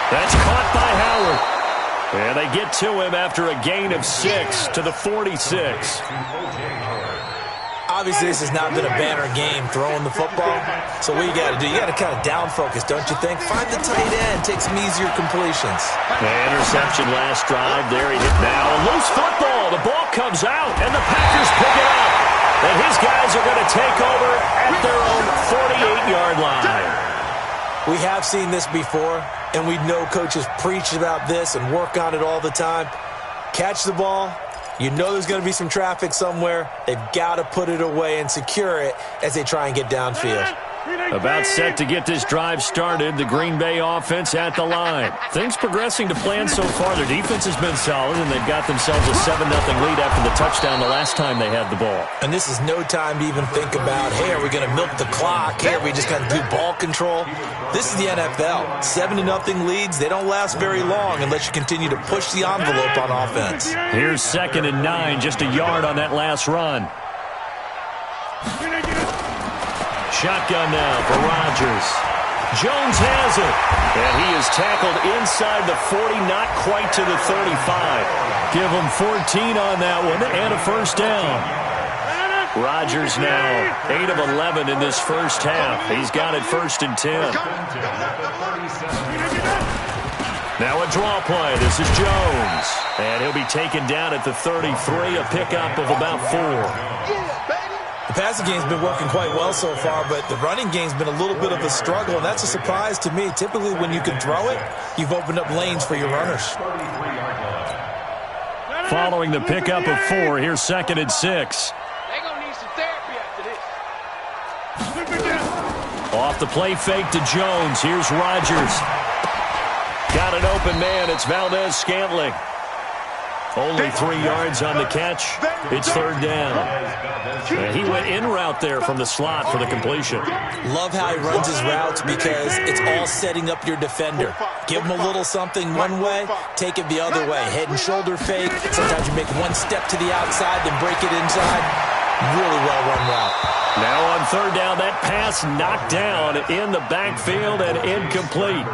That's caught by Howard. And they get to him after a gain of 6 to the 46. Obviously, this has not been a banner game throwing the football. So what you got to do, you got to kind of down focus, don't you think? Find the tight end, take some easier completions. Interception last drive. There he hit now. A loose football. The ball comes out, and the Packers pick it up. And his guys are going to take over at their own 48-yard line. We have seen this before, and we know coaches preach about this and work on it all the time. Catch the ball. You know there's going to be some traffic somewhere. They've got to put it away and secure it as they try and get downfield. About set to get this drive started, the Green Bay offense at the line. Things progressing to plan so far. Their defense has been solid, and they've got themselves a 7-0 lead after the touchdown the last time they had the ball. And this is no time to even think about, hey, are we going to milk the clock? Hey, are we just going to do ball control? This is the NFL. 7-0 leads, they don't last very long unless you continue to push the envelope on offense. Here's 2nd and 9, just a yard on that last run. Shotgun now for Rodgers. Jones has it. And he is tackled inside the 40, not quite to the 35. Give him 14 on that one and a first down. Rodgers now 8 of 11 in this first half. He's got it 1st and 10. Now a draw play. This is Jones. And he'll be taken down at the 33, a pickup of about 4. The passing game's been working quite well so far, but the running game's been a little bit of a struggle, and that's a surprise to me. Typically, when you can throw it, you've opened up lanes for your runners. Following the pickup of 4, here's 2nd and 6. They're going to need some therapy after this. Off the play fake to Jones. Here's Rodgers. Got an open man. It's Valdez-Scantling. Only 3 yards on the catch. It's 3rd down. And he went in route there from the slot for the completion. Love how he runs his routes because it's all setting up your defender. Give him a little something one way, take it the other way. Head and shoulder fake. Sometimes you make one step to the outside, then break it inside. Really well-run route. Now on 3rd down, that pass knocked down in the backfield and incomplete.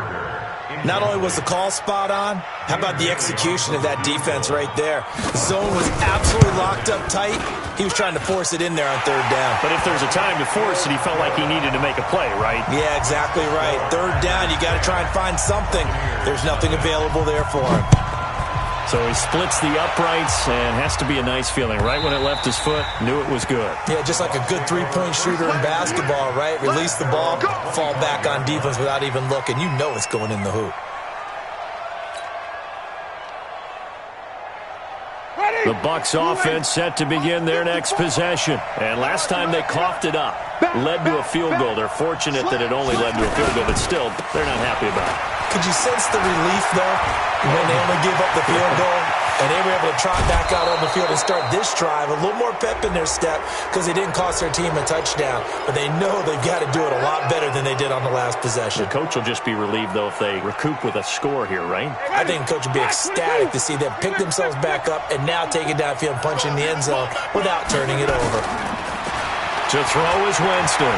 Not only was the call spot on, how about the execution of that defense right there? The zone was absolutely locked up tight. He was trying to force it in there on 3rd down. But if there's a time to force it, he felt like he needed to make a play, right? Yeah, exactly right. 3rd down, you got to try and find something. There's nothing available there for him. So he splits the uprights and has to be a nice feeling. Right when it left his foot, knew it was good. Yeah, just like a good three-point shooter in basketball, right? Release the ball, fall back on defense without even looking. You know it's going in the hoop. The Bucks offense set to begin their next possession. And last time they coughed it up, led to a field goal. They're fortunate that it only led to a field goal, but still, they're not happy about it. Could you sense the relief, though, when they only gave up the field goal? And they were able to trot back out on the field and start this drive. A little more pep in their step because they didn't cost their team a touchdown. But they know they've got to do it a lot better than they did on the last possession. The coach will just be relieved, though, if they recoup with a score here, right? I think the coach will be ecstatic to see them pick themselves back up and now take it downfield and punch in the end zone without turning it over. To throw is Winston.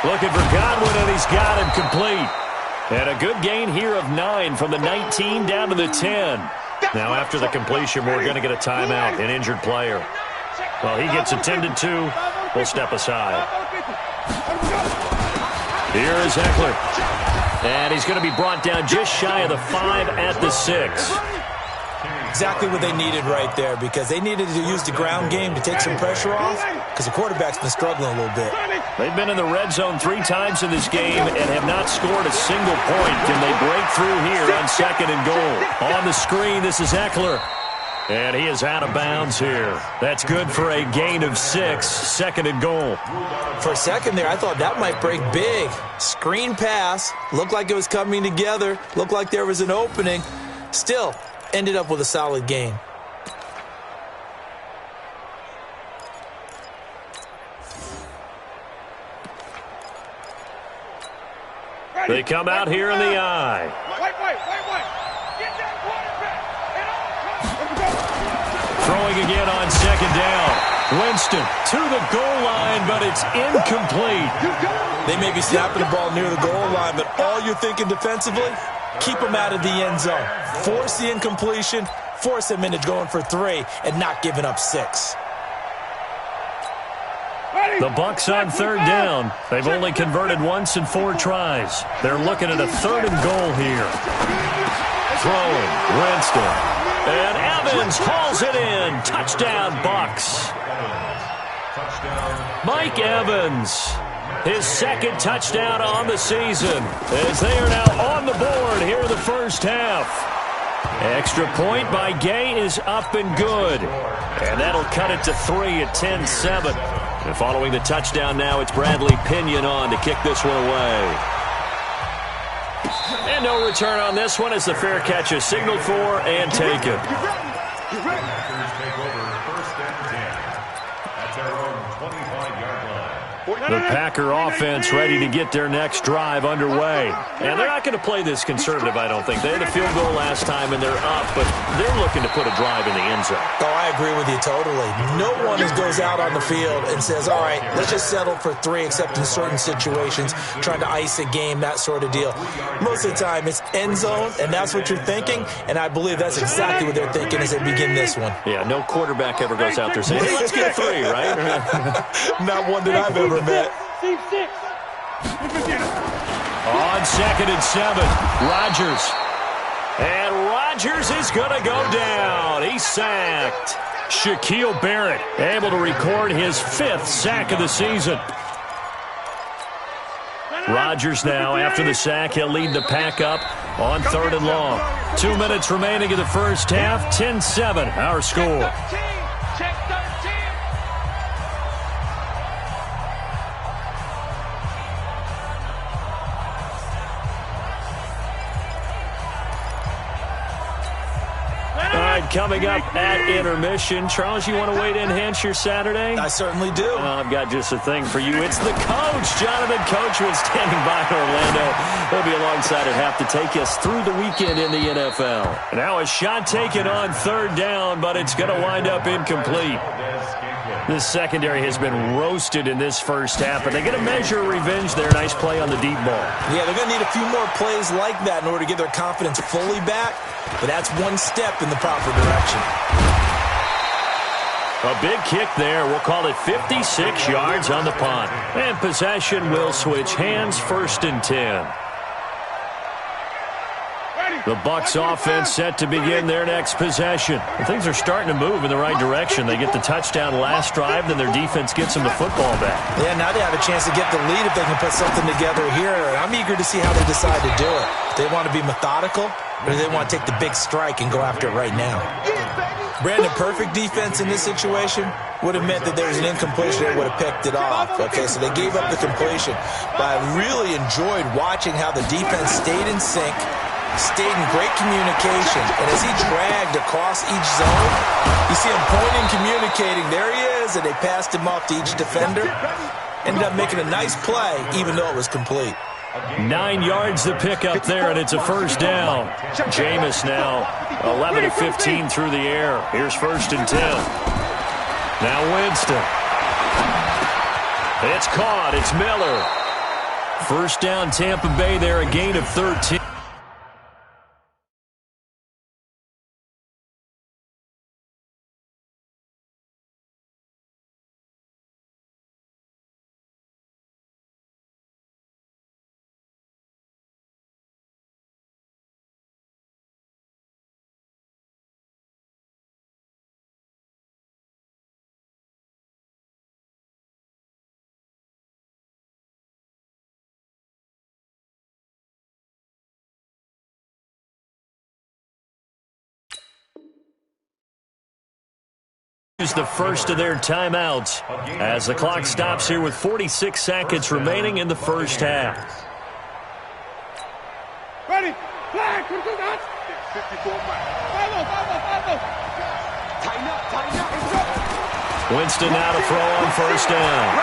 Looking for Godwin, and he's got him complete. And a good gain here of 9 from the 19 down to the 10. Now after the completion, we're going to get a timeout, an injured player. Well, he gets attended to. We'll step aside. Here is Eckler. And he's going to be brought down just shy of the 5 at the 6. Exactly what they needed right there, because they needed to use the ground game to take some pressure off because the quarterback's been struggling a little bit. They've been in the red zone 3 times in this game and have not scored a single point. Can they break through here on 2nd and goal? On the screen, this is Eckler. And he is out of bounds here. That's good for a gain of 6, 2nd and goal. For a second there, I thought that might break big. Screen pass, looked like it was coming together, looked like there was an opening. Still, ended up with a solid gain. They come out here in the eye. Wait. Get that quarterback. Throwing again on 2nd down. Winston to the goal line, but it's incomplete. They may be snapping the ball near the goal line, but all you're thinking defensively, keep them out of the end zone. Force the incompletion, force them into going for 3, and not giving up 6. The Bucks on 3rd down. They've only converted once in 4 tries. They're looking at a 3rd and goal here. Throwing, Winston. And Evans hauls it in. Touchdown, Bucks. Mike Evans, his 2nd touchdown on the season, as they are now on the board here in the first half. Extra point by Gay is up and good. And that'll cut it to 3 at 10-7. And following the touchdown now, it's Bradley Pinion on to kick this one away. And no return on this one as the fair catch is signaled for and taken. Packers take over 1st and 10 at their own 25-yard line. The Packer offense ready to get their next drive underway. And they're not going to play this conservative, I don't think. They had a field goal last time, and they're up, but they're looking to put a drive in the end zone. Oh, I agree with you totally. No one goes out on the field and says, all right, let's just settle for 3, except in certain situations, trying to ice a game, that sort of deal. Most of the time, it's end zone, and that's what you're thinking, and I believe that's exactly what they're thinking as they begin this one. Yeah, no quarterback ever goes out there saying, hey, let's get 3, right? Not one that I've ever met. On 2nd and 7, Rodgers. And Rodgers is going to go down. He's sacked. Shaquille Barrett able to record his 5th sack of the season. Rodgers now, after the sack, he'll lead the pack up on 3rd and long. 2 minutes remaining in the first half. 10-7, our score. Check 13. All right, coming up at intermission. Charles, you want to wait in, enhance your Saturday? I certainly do. I've got just a thing for you. It's the coach, Jonathan Coachman, standing by in Orlando. He'll be alongside at half to take us through the weekend in the NFL. Now a shot taken on 3rd down, but it's going to wind up incomplete. This secondary has been roasted in this first half, but they're going to measure revenge there. Nice play on the deep ball. Yeah, they're going to need a few more plays like that in order to get their confidence fully back, but that's one step in the proper direction. A big kick there. We'll call it 56 yards on the punt. And possession will switch hands, 1st and 10. Ready. The Bucs offense set to begin their next possession. And things are starting to move in the right direction. They get the touchdown last drive, then their defense gets them the football back. Yeah, now they have a chance to get the lead if they can put something together here. I'm eager to see how they decide to do it. Do they want to be methodical, or do they want to take the big strike and go after it right now? Brandon, perfect defense in this situation would have meant that there was an incompletion that would have picked it off. Okay, so they gave up the completion. But I really enjoyed watching how the defense stayed in sync, stayed in great communication. And as he dragged across each zone, you see him pointing, communicating. There he is, and they passed him off to each defender. Ended up making a nice play, even though it was complete. 9 yards to pick up there, and it's a first down. Jameis now 11 of 15 through the air. Here's 1st and 10. Now Winston. It's caught. It's Miller. First down Tampa Bay there, a gain of 13. Use the first of their timeouts as the clock stops here with 46 seconds remaining in the first half. Ready? Flag! 54 miles. Tighten up. Winston now to throw on first down.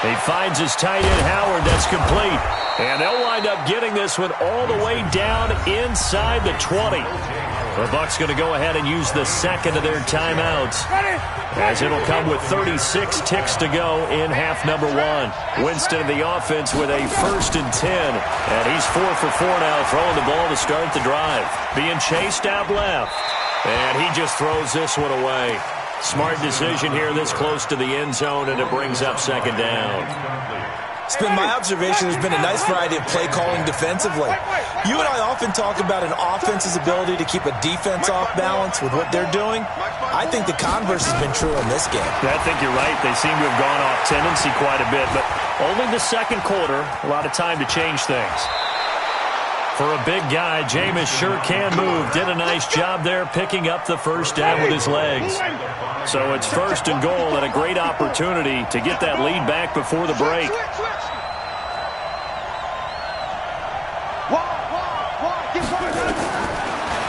He finds his tight end Howard. That's complete. And they'll wind up getting this one all the way down inside the 20. The Bucs going to go ahead and use the second of their timeouts, as it'll come with 36 ticks to go in half number 1. Winston of the offense with a 1st and 10. And he's 4 for 4 now, throwing the ball to start the drive. Being chased out left. And he just throws this one away. Smart decision here this close to the end zone, and it brings up 2nd down. It's been my observation there's been a nice variety of play calling defensively. You and I often talk about an offense's ability to keep a defense off balance with what they're doing. I think the converse has been true in this game. I think you're right. They seem to have gone off tendency quite a bit, but only the second quarter, a lot of time to change things. For a big guy, Jameis sure can move. Did a nice job there picking up the first down with his legs. So it's 1st and goal and a great opportunity to get that lead back before the break.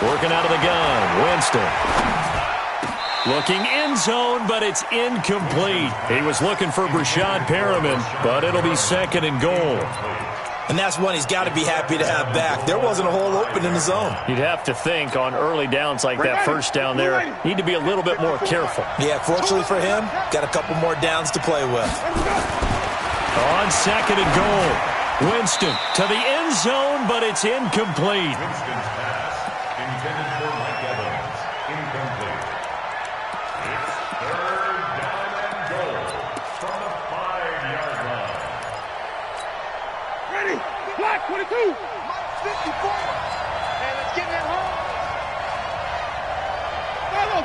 Working out of the gun, Winston. Looking end zone, but it's incomplete. He was looking for Brashad Perriman, but it'll be 2nd and goal. And that's one he's got to be happy to have back. There wasn't a hole open in the zone. You'd have to think on early downs like that first down there, need to be a little bit more careful. Yeah, fortunately for him, got a couple more downs to play with. On 2nd and goal, Winston to the end zone, but it's incomplete. Winston's pass intended for Mike Evans. Incomplete. It's 3rd down and goal from the 5-yard line. Ready? Flag! 22. 54. And let's get that home. Follow.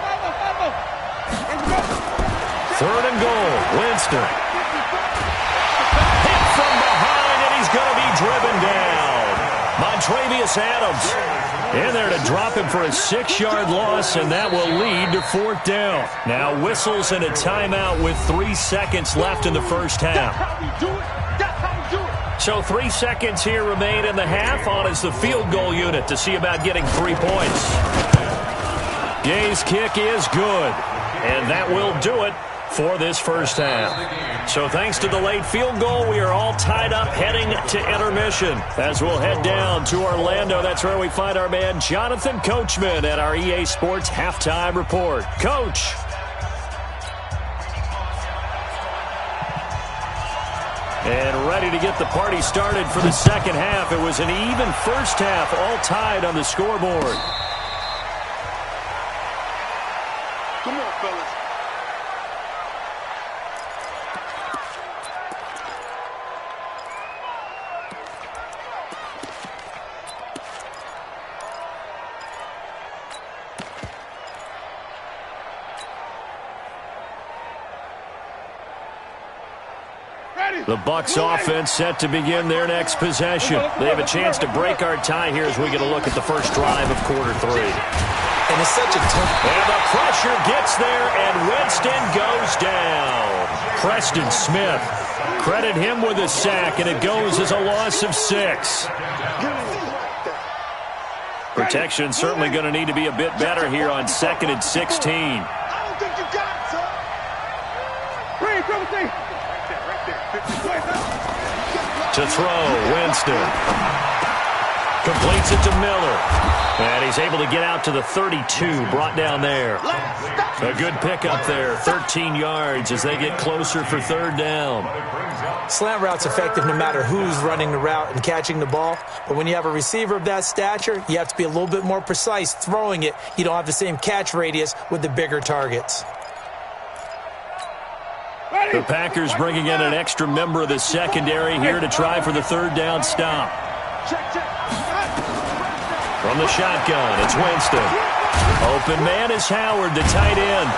3rd and goal, Winston. Hit from behind, and he's going to be driven down. Montravius Adams in there to drop him for a 6-yard loss, and that will lead to 4th down. Now whistles and a timeout with 3 seconds left in the first half. So 3 seconds here remain in the half. On is the field goal unit to see about getting 3 points. Gay's kick is good, and that will do it for this first half. So thanks to the late field goal, we are all tied up heading to intermission. As we'll head down to Orlando, that's where we find our man Jonathan Coachman at our EA Sports Halftime Report. Coach. And ready to get the party started for the second half. It was an even first half, all tied on the scoreboard. Come on, fellas. The Bucs offense set to begin their next possession. They have a chance to break our tie here as we get a look at the first drive of quarter 3. And it's such a tough... And the pressure gets there, and Winston goes down. Preston Smith, credit him with a sack, and it goes as a loss of 6. Protection certainly going to need to be a bit better here on 2nd and 16. I don't think you got it, son. To throw, Winston. Completes it to Miller. And he's able to get out to the 32, brought down there. A good pickup there, 13 yards as they get closer for 3rd down. Slant route's effective no matter who's running the route and catching the ball. But when you have a receiver of that stature, you have to be a little bit more precise throwing it. You don't have the same catch radius with the bigger targets. The Packers bringing in an extra member of the secondary here to try for the 3rd down stop. From the shotgun, it's Winston. Open man is Howard, the tight end.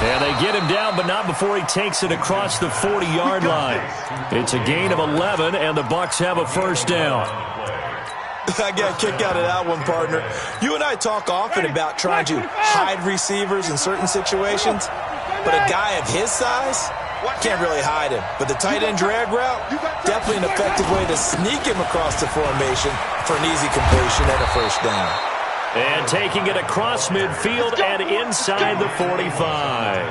And they get him down, but not before he takes it across the 40-yard line. It's a gain of 11, and the Bucs have a 1st down. I got a kick out of that one, partner. You and I talk often about trying to hide receivers in certain situations, but a guy of his size can't really hide him. But the tight end drag route, definitely an effective way to sneak him across the formation for an easy completion and a 1st down. And taking it across midfield and inside the 45.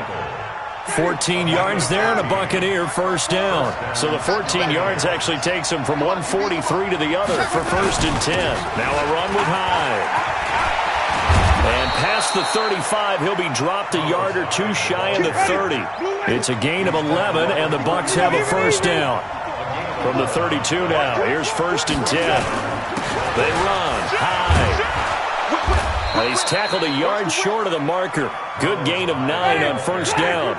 14 yards there and a Buccaneer 1st down. So the 14 yards actually takes him from 143 to the other for 1st and 10. Now a run with Hyde. And past the 35, he'll be dropped a yard or 2 shy of the 30. It's a gain of 11, and the Bucs have a 1st down. From the 32 now, here's 1st and 10. They run. Hyde. He's tackled a yard short of the marker. Good gain of 9 on 1st down.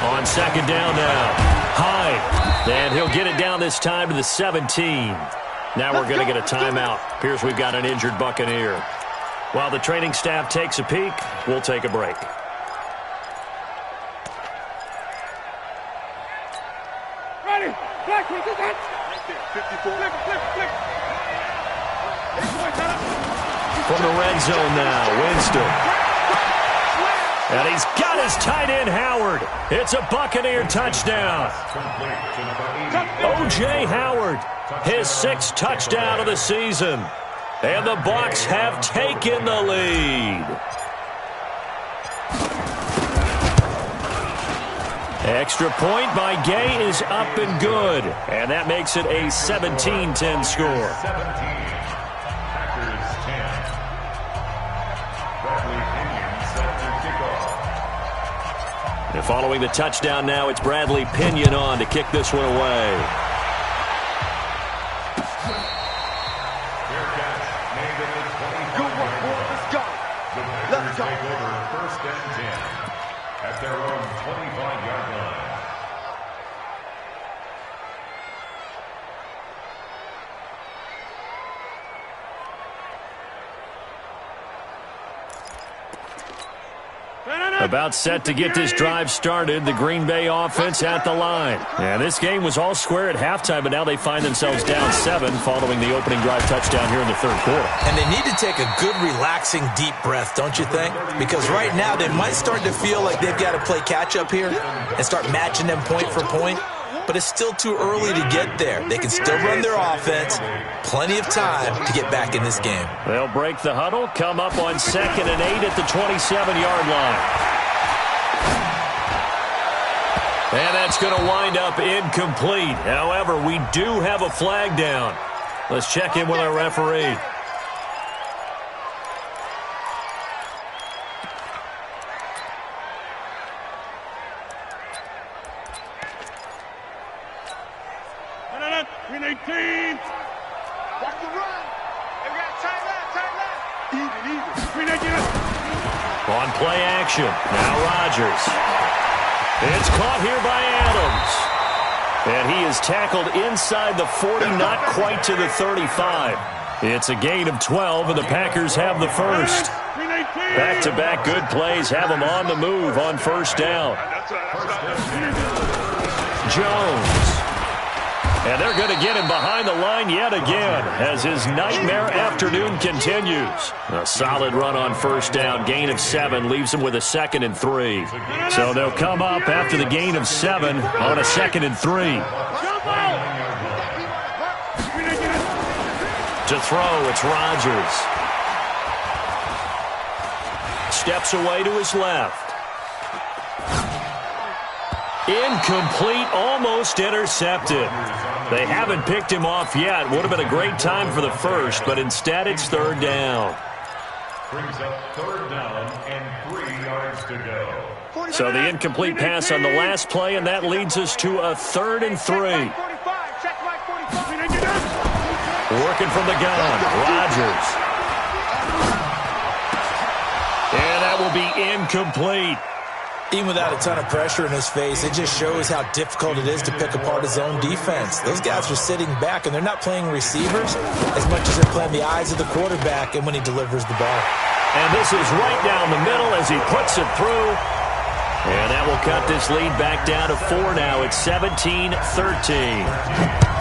On 2nd down now, Hyde. And he'll get it down this time to the 17. Now we're going to get a timeout. Appears we've got an injured Buccaneer. While the training staff takes a peek, we'll take a break. Ready? Black, what is that? Right there, 54. Flip. From the red zone now, Winston. And he's got his tight end, Howard. It's a Buccaneer touchdown. O.J. Howard, his 6th touchdown of the season. And the Bucs have taken the lead. Extra point by Gay is up and good. And that makes it a 17-10 score. And following the touchdown now, it's Bradley Pinion on to kick this one away. Good work, boy. Let's go. Let's go. Take over 1st and 10 at their own 25-yard line. About set to get this drive started, the Green Bay offense at the line. And this game was all square at halftime, but now they find themselves down 7 following the opening drive touchdown here in the 3rd quarter. And they need to take a good, relaxing, deep breath, don't you think? Because right now they might start to feel like they've got to play catch-up here and start matching them point for point. But it's still too early to get there. They can still run their offense. Plenty of time to get back in this game. They'll break the huddle, come up on 2nd and 8 at the 27-yard line. And that's going to wind up incomplete. However, we do have a flag down. Let's check in with our referee. Green 18. Watch the run. Hey, we got tight left. Even. Green 18. On play action. Now Rodgers. It's caught here by Adams. And he is tackled inside the 40, not quite to the 35. It's a gain of 12, and the Packers have the 1st. Green 18. Back-to-back good plays have him on the move on first down. Jones. And they're going to get him behind the line yet again as his nightmare afternoon continues. A solid run on first down. Gain of 7 leaves him with a 2nd and 3. So they'll come up after the gain of 7 on a 2nd and 3. To throw, it's Rodgers. Steps away to his left. Incomplete, almost intercepted. They haven't picked him off yet. Would have been a great time for the first, but instead it's 3rd down. Brings up 3rd down and 3 yards to go. So the incomplete pass on the last play, and that leads us to a 3rd and 3. Working from the gun, Rodgers. And that will be incomplete. Even without a ton of pressure in his face, it just shows how difficult it is to pick apart his own defense. Those guys are sitting back, and they're not playing receivers as much as they're playing the eyes of the quarterback and when he delivers the ball. And this is right down the middle as he puts it through. And that will cut this lead back down to 4 now. It's 17-13.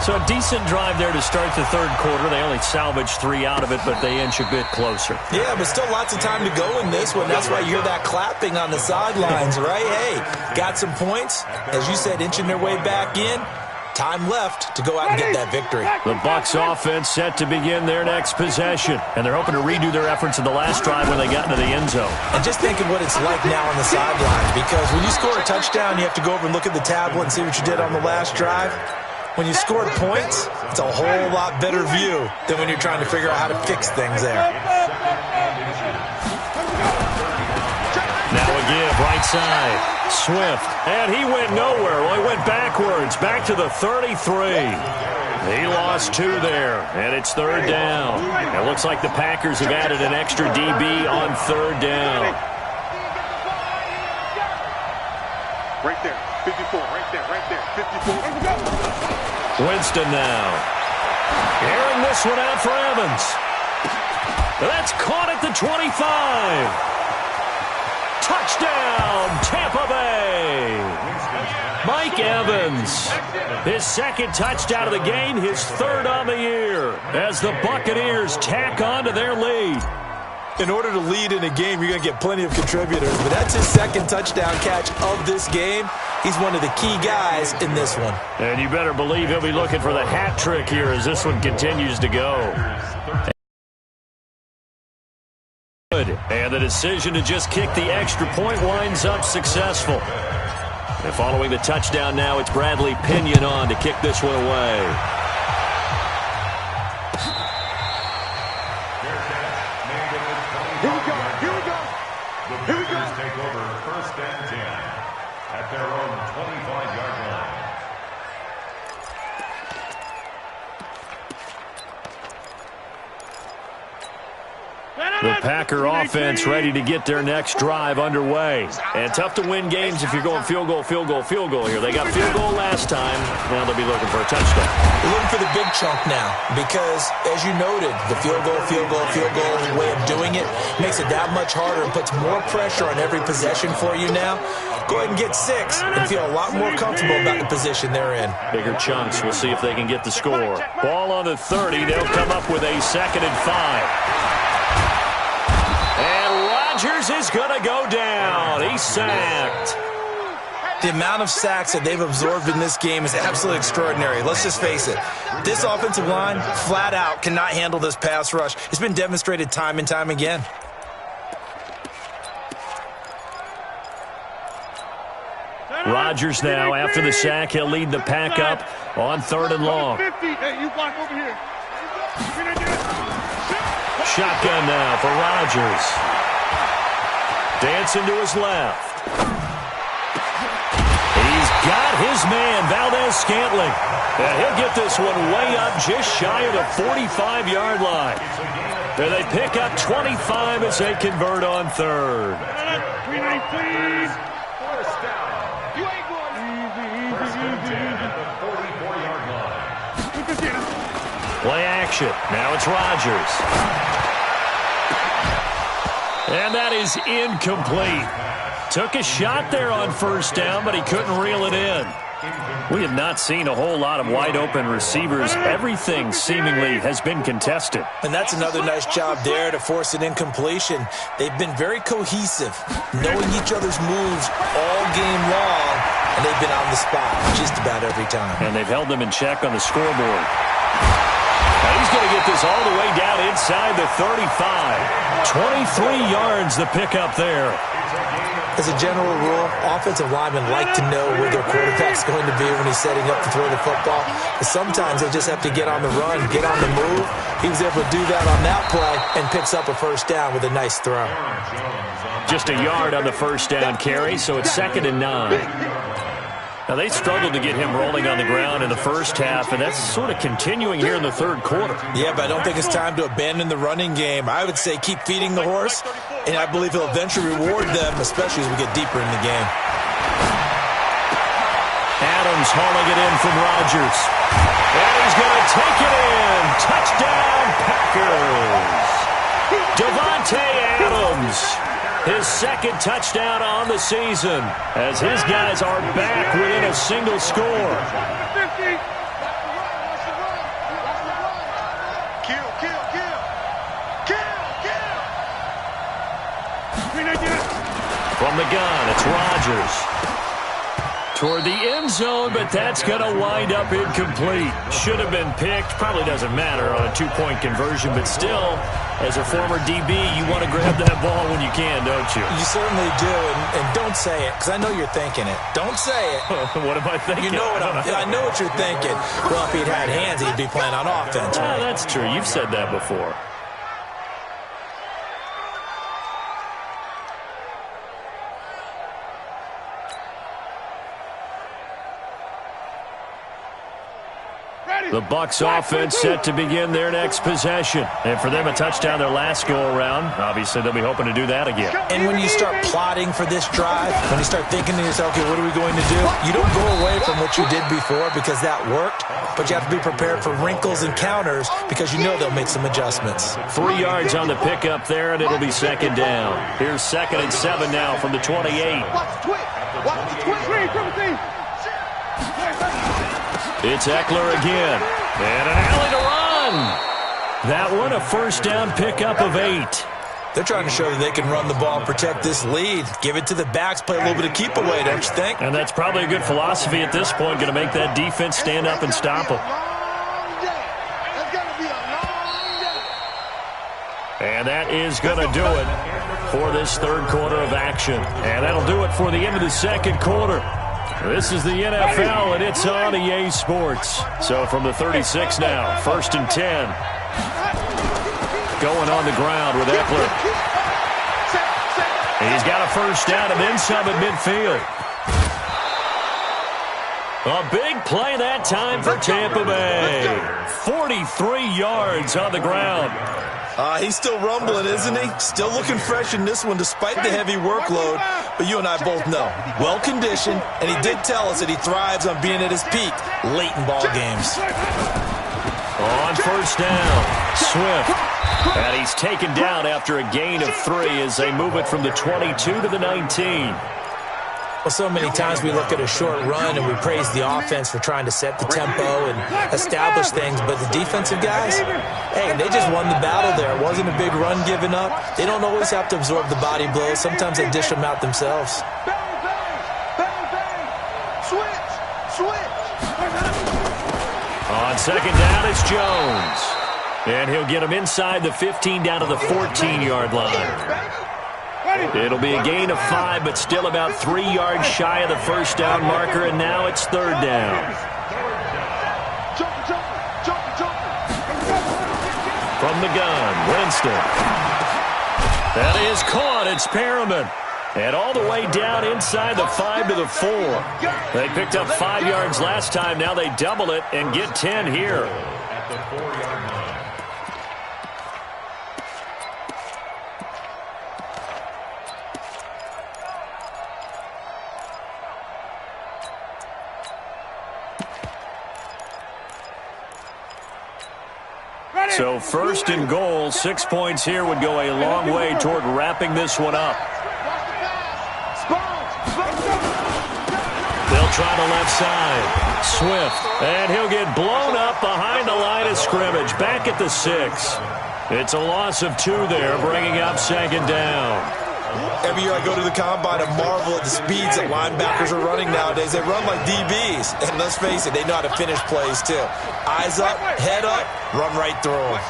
So a decent drive there to start the 3rd quarter. They only salvaged 3 out of it, but they inch a bit closer. Yeah, but still lots of time to go in this one. That's why you hear that clapping on the sidelines, right? Hey, got some points. As you said, inching their way back in. Time left to go out and get that victory. The Bucs offense set to begin their next possession. And they're hoping to redo their efforts in the last drive when they got into the end zone. And just think of what it's like now on the sideline. Because when you score a touchdown, you have to go over and look at the tablet and see what you did on the last drive. When you scored points, it's a whole lot better view than when you're trying to figure out how to fix things there. Now a give, right side. Swift. And he went nowhere. Well, he went backwards. Back to the 33. He lost 2 there. And it's 3rd down. It looks like the Packers have added an extra DB on 3rd down. Right there. 54. Right there. 54. Winston now. Airing this one out for Evans. That's caught at the 25. Touchdown, Tampa Bay. Mike Evans, his 2nd touchdown of the game, his 3rd on the year, as the Buccaneers tack on to their lead. In order to lead in a game, you're going to get plenty of contributors, but that's his 2nd touchdown catch of this game. He's one of the key guys in this one. And you better believe he'll be looking for the hat trick here as this one continues to go. And the decision to just kick the extra point winds up successful. And following the touchdown now, it's Bradley Pinion on to kick this one away. Here we go. Take over 1st and 10 at their own 25-yard line. The Packer offense ready to get their next drive underway. And tough to win games if you're going field goal here. They got field goal last time. Now they'll be looking for a touchdown. They're looking for the big chunk now because, as you noted, the field goal way of doing it makes it that much harder and puts more pressure on every possession for you now. Go ahead and get 6 and feel a lot more comfortable about the position they're in. Bigger chunks. We'll see if they can get the score. Ball on the 30. They'll come up with a 2nd and 5. And Rodgers is going to go down. He's sacked. The amount of sacks that they've absorbed in this game is absolutely extraordinary. Let's just face it. This offensive line, flat out, cannot handle this pass rush. It's been demonstrated time and time again. Rodgers now, after the sack, he'll lead the pack up on 3rd and long. Hey, you block over here. Shotgun now for Rodgers. Dancing to his left. He's got his man, Valdez-Scantling. And he'll get this one way up just shy of the 45-yard line. And they pick up 25 as they convert on 3rd. Please. First down. You ain't going easy. 1st and 10 at the 44-yard line. Play action. Now it's Rodgers. And that is incomplete. Took a shot there on first down, but he couldn't reel it in. We have not seen a whole lot of wide-open receivers. Everything seemingly has been contested. And that's another nice job there to force an incompletion. They've been very cohesive, knowing each other's moves all game long, and they've been on the spot just about every time. And they've held them in check on the scoreboard. Now he's going to get this all the way down inside the 35. 23 yards the pickup there. As a general rule, offensive linemen like to know where their quarterback's going to be when he's setting up to throw the football. But sometimes they just have to get on the run, get on the move. He was able to do that on that play and picks up a first down with a nice throw. Just a yard on the first down carry, so it's 2nd and 9. Now, they struggled to get him rolling on the ground in the first half, and that's sort of continuing here in the third quarter. Yeah, but I don't think it's time to abandon the running game. I would say keep feeding the horse, and I believe he'll eventually reward them, especially as we get deeper in the game. Adams hauling it in from Rodgers. And he's going to take it in. Touchdown, Packers. Davante Adams. His 2nd touchdown on the season as his guys are back within a single score. Kill, kill, kill. Kill, kill. From the gun, it's Rodgers. Toward the end zone, but that's going to wind up incomplete. Should have been picked. Probably doesn't matter on a 2-point conversion, but still, as a former DB, you want to grab that ball when you can, don't you? You certainly do, and don't say it, because I know you're thinking it. Don't say it. What am I thinking? You know what I know what you're thinking. Well, if he'd had hands, he'd be playing on offense, right? That's true. You've said that before. The Bucs offense set to begin their next possession. And for them, a touchdown their last go-around. Obviously, they'll be hoping to do that again. And when you start plotting for this drive, when you start thinking to yourself, okay, what are we going to do? You don't go away from what you did before because that worked, but you have to be prepared for wrinkles and counters because you know they'll make some adjustments. 3 yards on the pickup there, and it'll be 2nd down. Here's 2nd and 7 now from the 28. Watch the twitch. Watch the twitch. It's Eckler again. And an alley to run. That one, a first down pickup of 8. They're trying to show that they can run the ball and protect this lead. Give it to the backs, play a little bit of keep away, don't you think? And that's probably a good philosophy at this point, going to make that defense stand up and stop them. And that is going to do it for this third quarter of action. And that'll do it for the end of the second quarter. This is the NFL, and it's on EA Sports. So from the 36 now, 1st and 10. Going on the ground with Eckler. He's got a first down and then some at midfield. A big play that time for Tampa Bay. 43 yards on the ground. He's still rumbling, isn't he? Still looking fresh in this one despite the heavy workload. But you and I both know, well-conditioned, and he did tell us that he thrives on being at his peak late in ball games. On first down, Swift. And he's taken down after a gain of 3 as they move it from the 22 to the 19. Well, so many times we look at a short run and we praise the offense for trying to set the tempo and establish things, but the defensive guys, hey, they just won the battle there. It wasn't a big run given up. They don't always have to absorb the body blows. Sometimes they dish them out themselves. On second down, it's Jones. And he'll get him inside the 15 down to the 14-yard line. It'll be a gain of 5, but still about 3 yards shy of the first down marker, and now it's third down. From the gun, Winston. That is caught. It's Perriman. And all the way down inside the 5 to the 4. They picked up 5 yards last time. Now they double it and get 10 here. At the 4-yard line. So first and goal, 6 points here would go a long way toward wrapping this one up. They'll try the left side. Swift, and he'll get blown up behind the line of scrimmage. Back at the 6. It's a loss of 2 there, bringing up second down. Every year I go to the combine and marvel at the speeds that linebackers are running nowadays. They run like DBs. And let's face it, they know how to finish plays too. Eyes up, head up, run right through them.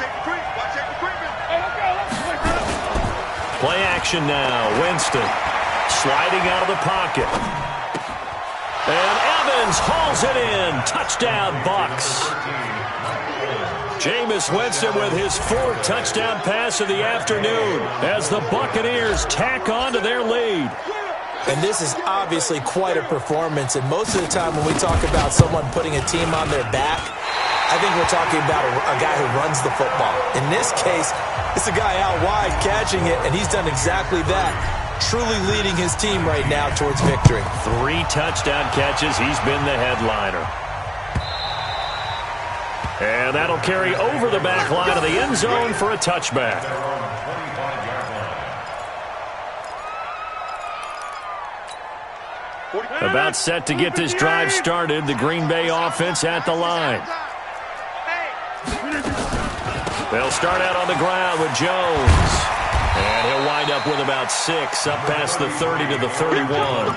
Play action now. Winston sliding out of the pocket. And Evans hauls it in. Touchdown, Bucks. Jameis Winston with his 4th touchdown pass of the afternoon as the Buccaneers tack on to their lead. And this is obviously quite a performance. And most of the time when we talk about someone putting a team on their back, I think we're talking about a guy who runs the football. In this case, it's a guy out wide catching it, and he's done exactly that. Truly leading his team right now towards victory. 3 touchdown catches. He's been the headliner. And that'll carry over the back line of the end zone for a touchback. About set to get this drive started, the Green Bay offense at the line. They'll start out on the ground with Jones. And he'll wind up with about 6, up past the 30 to the 31.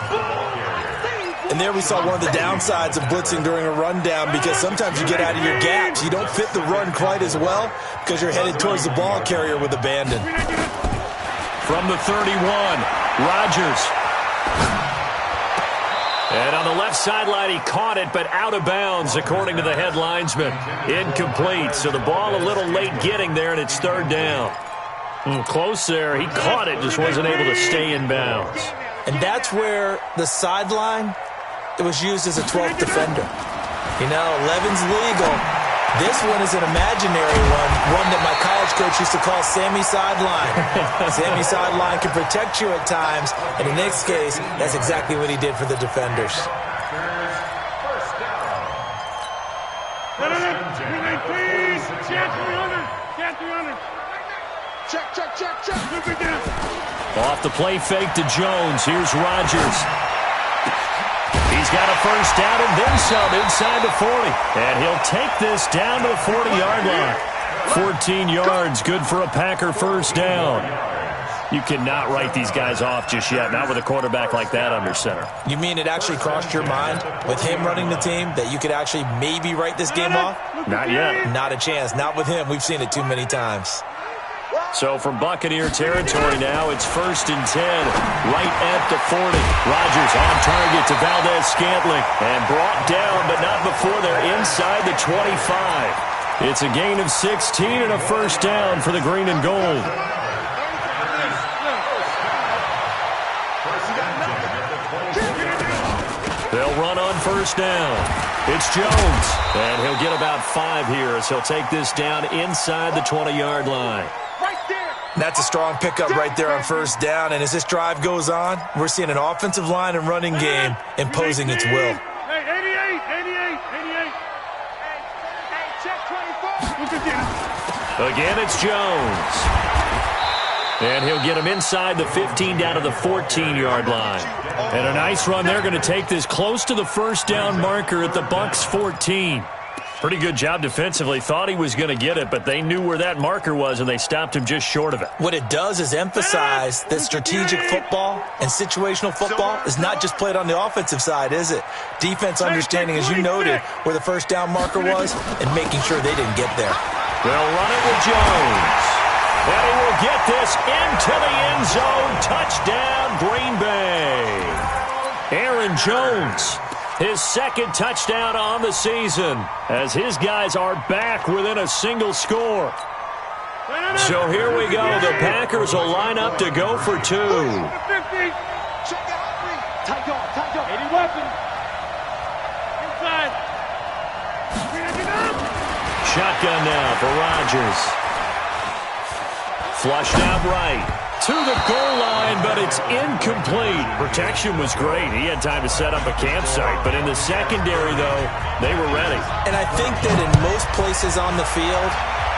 And there we saw one of the downsides of blitzing during a rundown, because sometimes you get out of your gaps. You don't fit the run quite as well because you're headed towards the ball carrier with abandon. From the 31, Rodgers. And on the left sideline, he caught it, but out of bounds, according to the head linesman. Incomplete, so the ball a little late getting there, and it's 3rd down. Close there. He caught it, just wasn't able to stay in bounds. And that's where the sideline, it was used as a 12th defender. You know, 11's legal. This one is an imaginary one that my college coach used to call Sammy Sideline. Sammy Sideline can protect you at times, and in this case, that's exactly what he did for the defenders. Off the play fake to Jones. Here's Rodgers. He's got a first down and then some inside the 40. And he'll take this down to the 40-yard line. 14 yards, good for a Packer first down. You cannot write these guys off just yet, not with a quarterback like that under center. You mean it actually crossed your mind with him running the team that you could actually maybe write this game off? Not yet. Not a chance. Not with him. We've seen it too many times. So from Buccaneer territory now, it's 1st and 10, right at the 40. Rodgers on target to Valdez-Scantling, and brought down, but not before they're inside the 25. It's a gain of 16 and a first down for the green and gold. They'll run on first down. It's Jones, and he'll get about 5 here as he'll take this down inside the 20-yard line. That's a strong pickup right there on first down. And as this drive goes on, we're seeing an offensive line and running game imposing its will. Again, it's Jones. And he'll get him inside the 15 down to the 14-yard line. And a nice run. They're going to take this close to the first down marker at the Bucks 14. Pretty good job defensively. Thought he was going to get it, but they knew where that marker was, and they stopped him just short of it. What it does is emphasize that strategic football and situational football is not just played on the offensive side, is it? Defense understanding, as you noted, where the first down marker was and making sure they didn't get there. They'll run it with Jones. And he will get this into the end zone. Touchdown, Green Bay. Aaron Jones, his 2nd touchdown on the season, as his guys are back within a single score. So here we go. The Packers will line up to go for 2. Shotgun now for Rodgers. Flushed out right. To the goal line, but it's incomplete. Protection was great. He had time to set up a campsite, but in the secondary, though, they were ready. And I think that in most places on the field,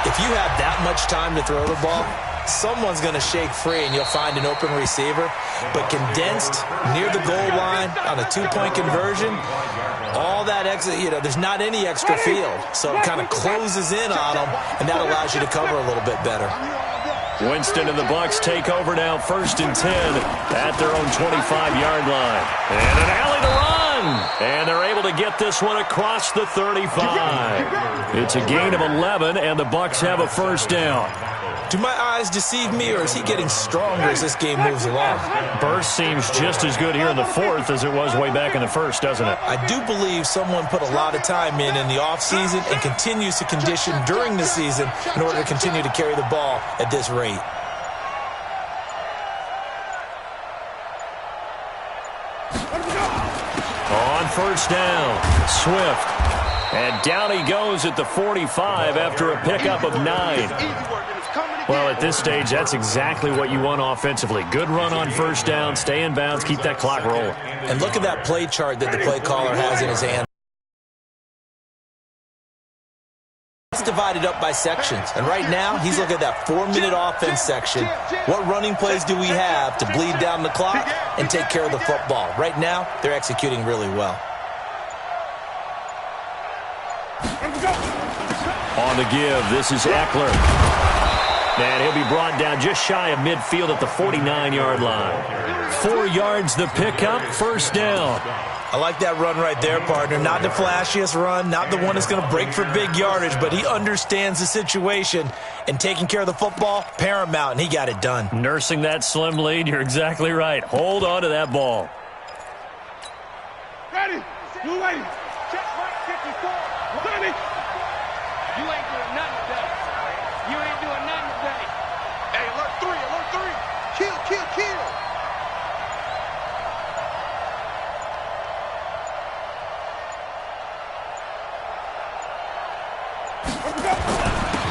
If you have that much time to throw the ball, someone's going to shake free and you'll find an open receiver. But condensed near the goal line on a two-point conversion, all that extra, there's not any extra field. So it kind of closes in on them, and that allows you to cover a little bit better. Winston and the Bucs take over now, 1st and 10 at their own 25-yard line. And an alley to run. And they're able to get this one across the 35. It's a gain of 11, and the Bucs have a 1st down. Do my eyes deceive me, or is he getting stronger as this game moves along? Burst seems just as good here in the 4th as it was way back in the 1st, doesn't it? I do believe someone put a lot of time in the offseason and continues to condition during the season in order to continue to carry the ball at this rate. On 1st down, Swift. And down he goes at the 45 after a pickup of 9. Well, at this stage, that's exactly what you want offensively. Good run on 1st down, stay in bounds, keep that clock rolling. And look at that play chart that the play caller has in his hand. It's divided up by sections. And right now, he's looking at that 4-minute offense section. What running plays do we have to bleed down the clock and take care of the football? Right now, they're executing really well. On the give, this is Eckler. And he'll be brought down just shy of midfield at the 49-yard line. 4 yards the pickup, 1st down. I like that run right there, partner. Not the flashiest run, not the one that's going to break for big yardage, but he understands the situation, and taking care of the football, paramount, and he got it done. Nursing that slim lead, you're exactly right. Hold on to that ball. Ready. You ready. Check point 54. Ready. You ain't doing nothing today. You ain't doing nothing today. Hey, alert 3, alert 3. Kill, kill, kill.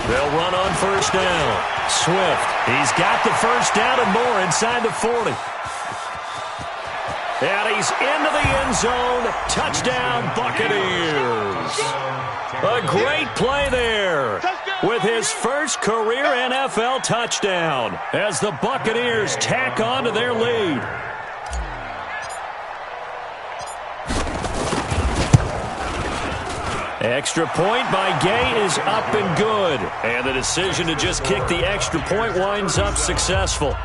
They'll run on 1st down. Swift, he's got the 1st down and more inside the 40. And he's into the end zone. Touchdown, Buccaneers. A great play there with his first career NFL touchdown as the Buccaneers tack on to their lead. Extra point by Gay is up and good. And the decision to just kick the extra point winds up successful.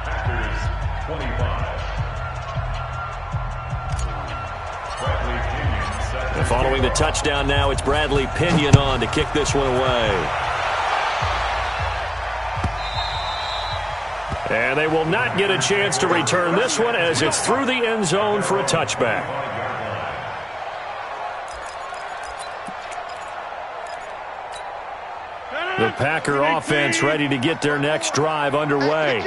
And following the touchdown now, it's Bradley Pinion on to kick this one away. And they will not get a chance to return this one as it's through the end zone for a touchback. The Packer offense ready to get their next drive underway.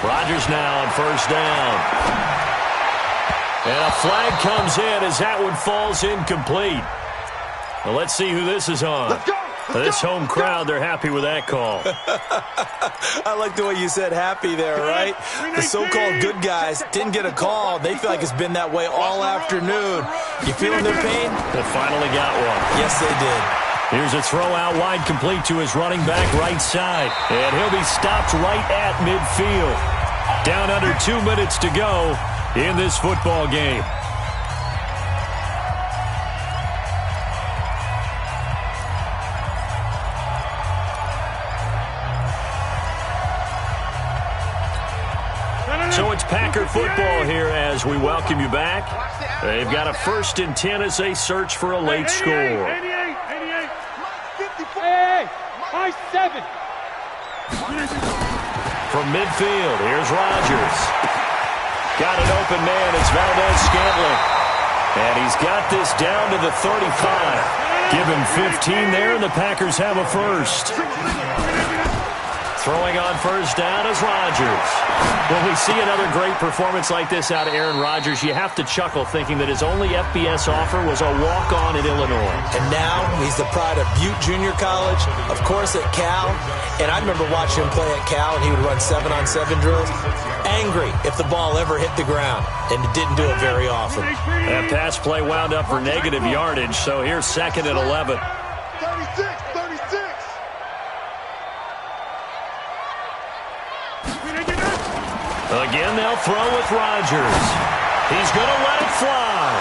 Rodgers now on 1st down. And a flag comes in as that one falls incomplete. Well, let's see who this is on. This home crowd, they're happy with that call. I like the way you said happy there, right? The so-called good guys didn't get a call. They feel like it's been that way all afternoon. You feeling their pain? They finally got one. Yes, they did. Here's a throw out wide complete to his running back right side. And he'll be stopped right at midfield. Down under 2 minutes to go in this football game. So it's Packer football here as we welcome you back. They've got a 1st and 10 as they search for a late score. 88, 88. High 7. From midfield, here's Rodgers. Got an open man, it's Valdez-Scantling. And he's got this down to the 35. Give him 15 there, and the Packers have a 1st. Throwing on first down is Rodgers. When we see another great performance like this out of Aaron Rodgers, you have to chuckle thinking that his only FBS offer was a walk-on in Illinois. And now he's the pride of Butte Junior College, of course at Cal. And I remember watching him play at Cal, and he would run 7-on-7 drills. Angry if the ball ever hit the ground, and it didn't do it very often. That pass play wound up for negative yardage, so here's 2nd and 11. 36. Again, they'll throw with Rodgers. He's going to let it fly.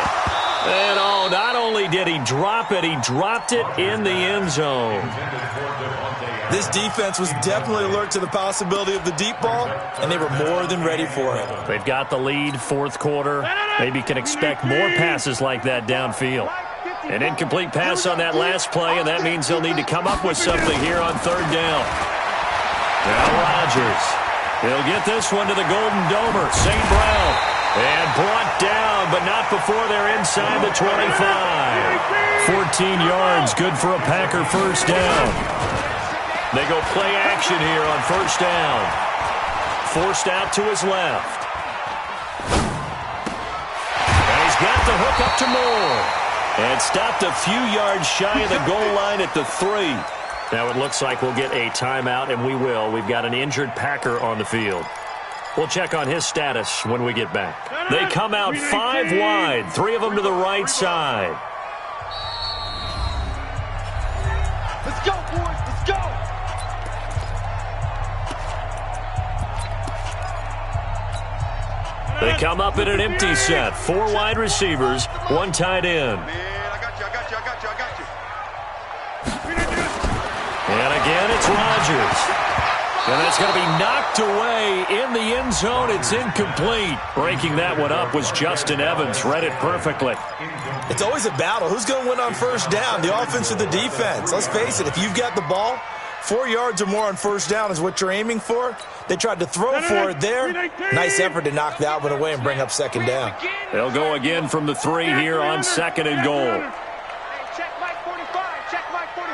And, oh, not only did he drop it, he dropped it in the end zone. This defense was definitely alert to the possibility of the deep ball, and they were more than ready for it. They've got the lead, fourth quarter. Maybe can expect more passes like that downfield. An incomplete pass on that last play, and that means they'll need to come up with something here on third down. Now Rodgers. He'll get this one to the Golden Domer, St. Brown. And brought down, but not before they're inside the 25. 14 yards, good for a Packer first down. They go play action here on first down. Forced out to his left. And he's got the hook up to Moore. And stopped a few yards shy of the goal line at the 3. Now it looks like we'll get a timeout, and we will. We've got an injured Packer on the field. We'll check on his status when we get back. They come out 5 wide, 3 of them to the right side. Let's go, boys. Let's go. They come up in an empty set. 4 wide receivers, 1 tight end. Man, I got you. And again, it's Rodgers. And that's going to be knocked away in the end zone. It's incomplete. Breaking that one up was Justin Evans. Read it perfectly. It's always a battle. Who's going to win on first down, the offense or the defense? Let's face it, if you've got the ball, 4 yards or more on first down is what you're aiming for. They tried to throw for it there. Nice effort to knock that one away and bring up second down. They'll go again from the 3 here on 2nd and goal. Check Mike 45. Check Mike 45.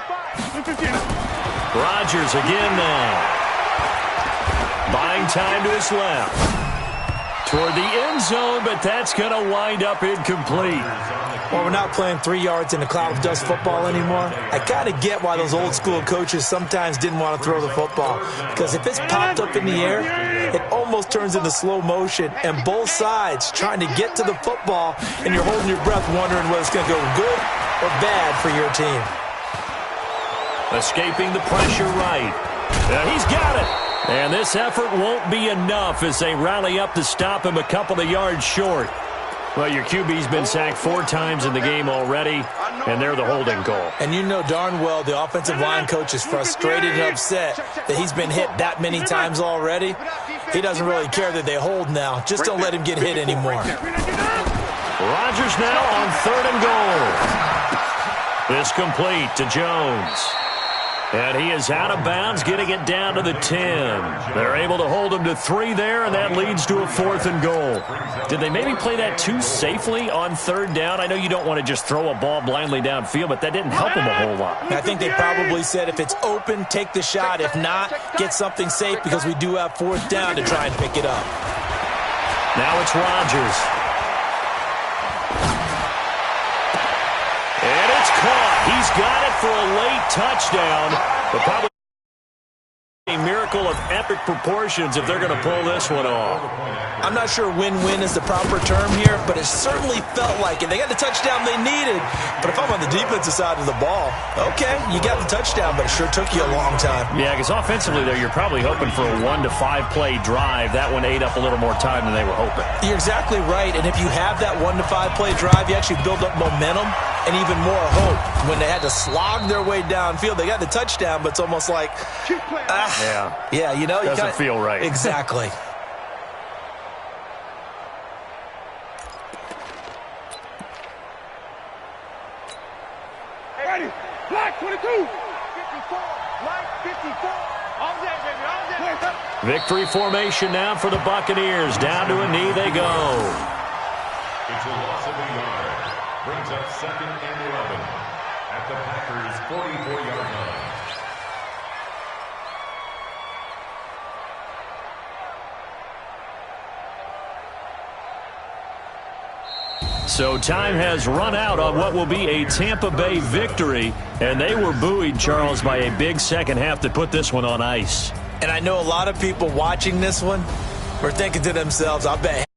Rodgers again now. Buying time to his left. Toward the end zone, but that's going to wind up incomplete. Well, we're not playing 3 yards in a cloud of dust football anymore. I kind of get why those old school coaches sometimes didn't want to throw the football. Because if it's popped up in the air, it almost turns into slow motion. And both sides trying to get to the football, and you're holding your breath wondering whether it's going to go good or bad for your team. Escaping the pressure right. Now he's got it. And this effort won't be enough as they rally up to stop him a couple of yards short. Well, your QB's been sacked 4 times in the game already, and they're the holding goal. And you know darn well the offensive line coach is frustrated and upset that he's been hit that many times already. He doesn't really care that they hold now. Just don't let him get hit anymore. Rodgers now on 3rd and goal. This complete to Jones. And he is out of bounds, getting it down to the 10. They're able to hold him to 3 there, and that leads to a 4th and goal. Did they maybe play that too safely on 3rd down? I know you don't want to just throw a ball blindly downfield, but that didn't help him a whole lot. I think they probably said if it's open, take the shot. If not, get something safe because we do have 4th down to try and pick it up. Now it's Rodgers. And it's caught. He's got it for a late touchdown, but probably a miracle of epic proportions if they're going to pull this one off. I'm not sure win-win is the proper term here, but it certainly felt like it. They got the touchdown they needed, but if I'm on the defensive side of the ball, okay, you got the touchdown, but it sure took you a long time. Yeah, because offensively, though, you're probably hoping for a 1 to 5 play drive. That one ate up a little more time than they were hoping. You're exactly right, and if you have that 1 to 5 play drive, you actually build up momentum and even more hope. When they had to slog their way downfield, they got the touchdown, but it's almost like, yeah, you know, doesn't feel right. Exactly. Ready. Black 22. 54. Black 54. All day, baby. All day. Victory formation now for the Buccaneers. Down to a knee they go. It's a loss of a yard. Brings up 2nd and 11 at the Packers' 44-yard line. So time has run out on what will be a Tampa Bay victory, and they were buoyed, Charles, by a big second half that put this one on ice. And I know a lot of people watching this one were thinking to themselves, I bet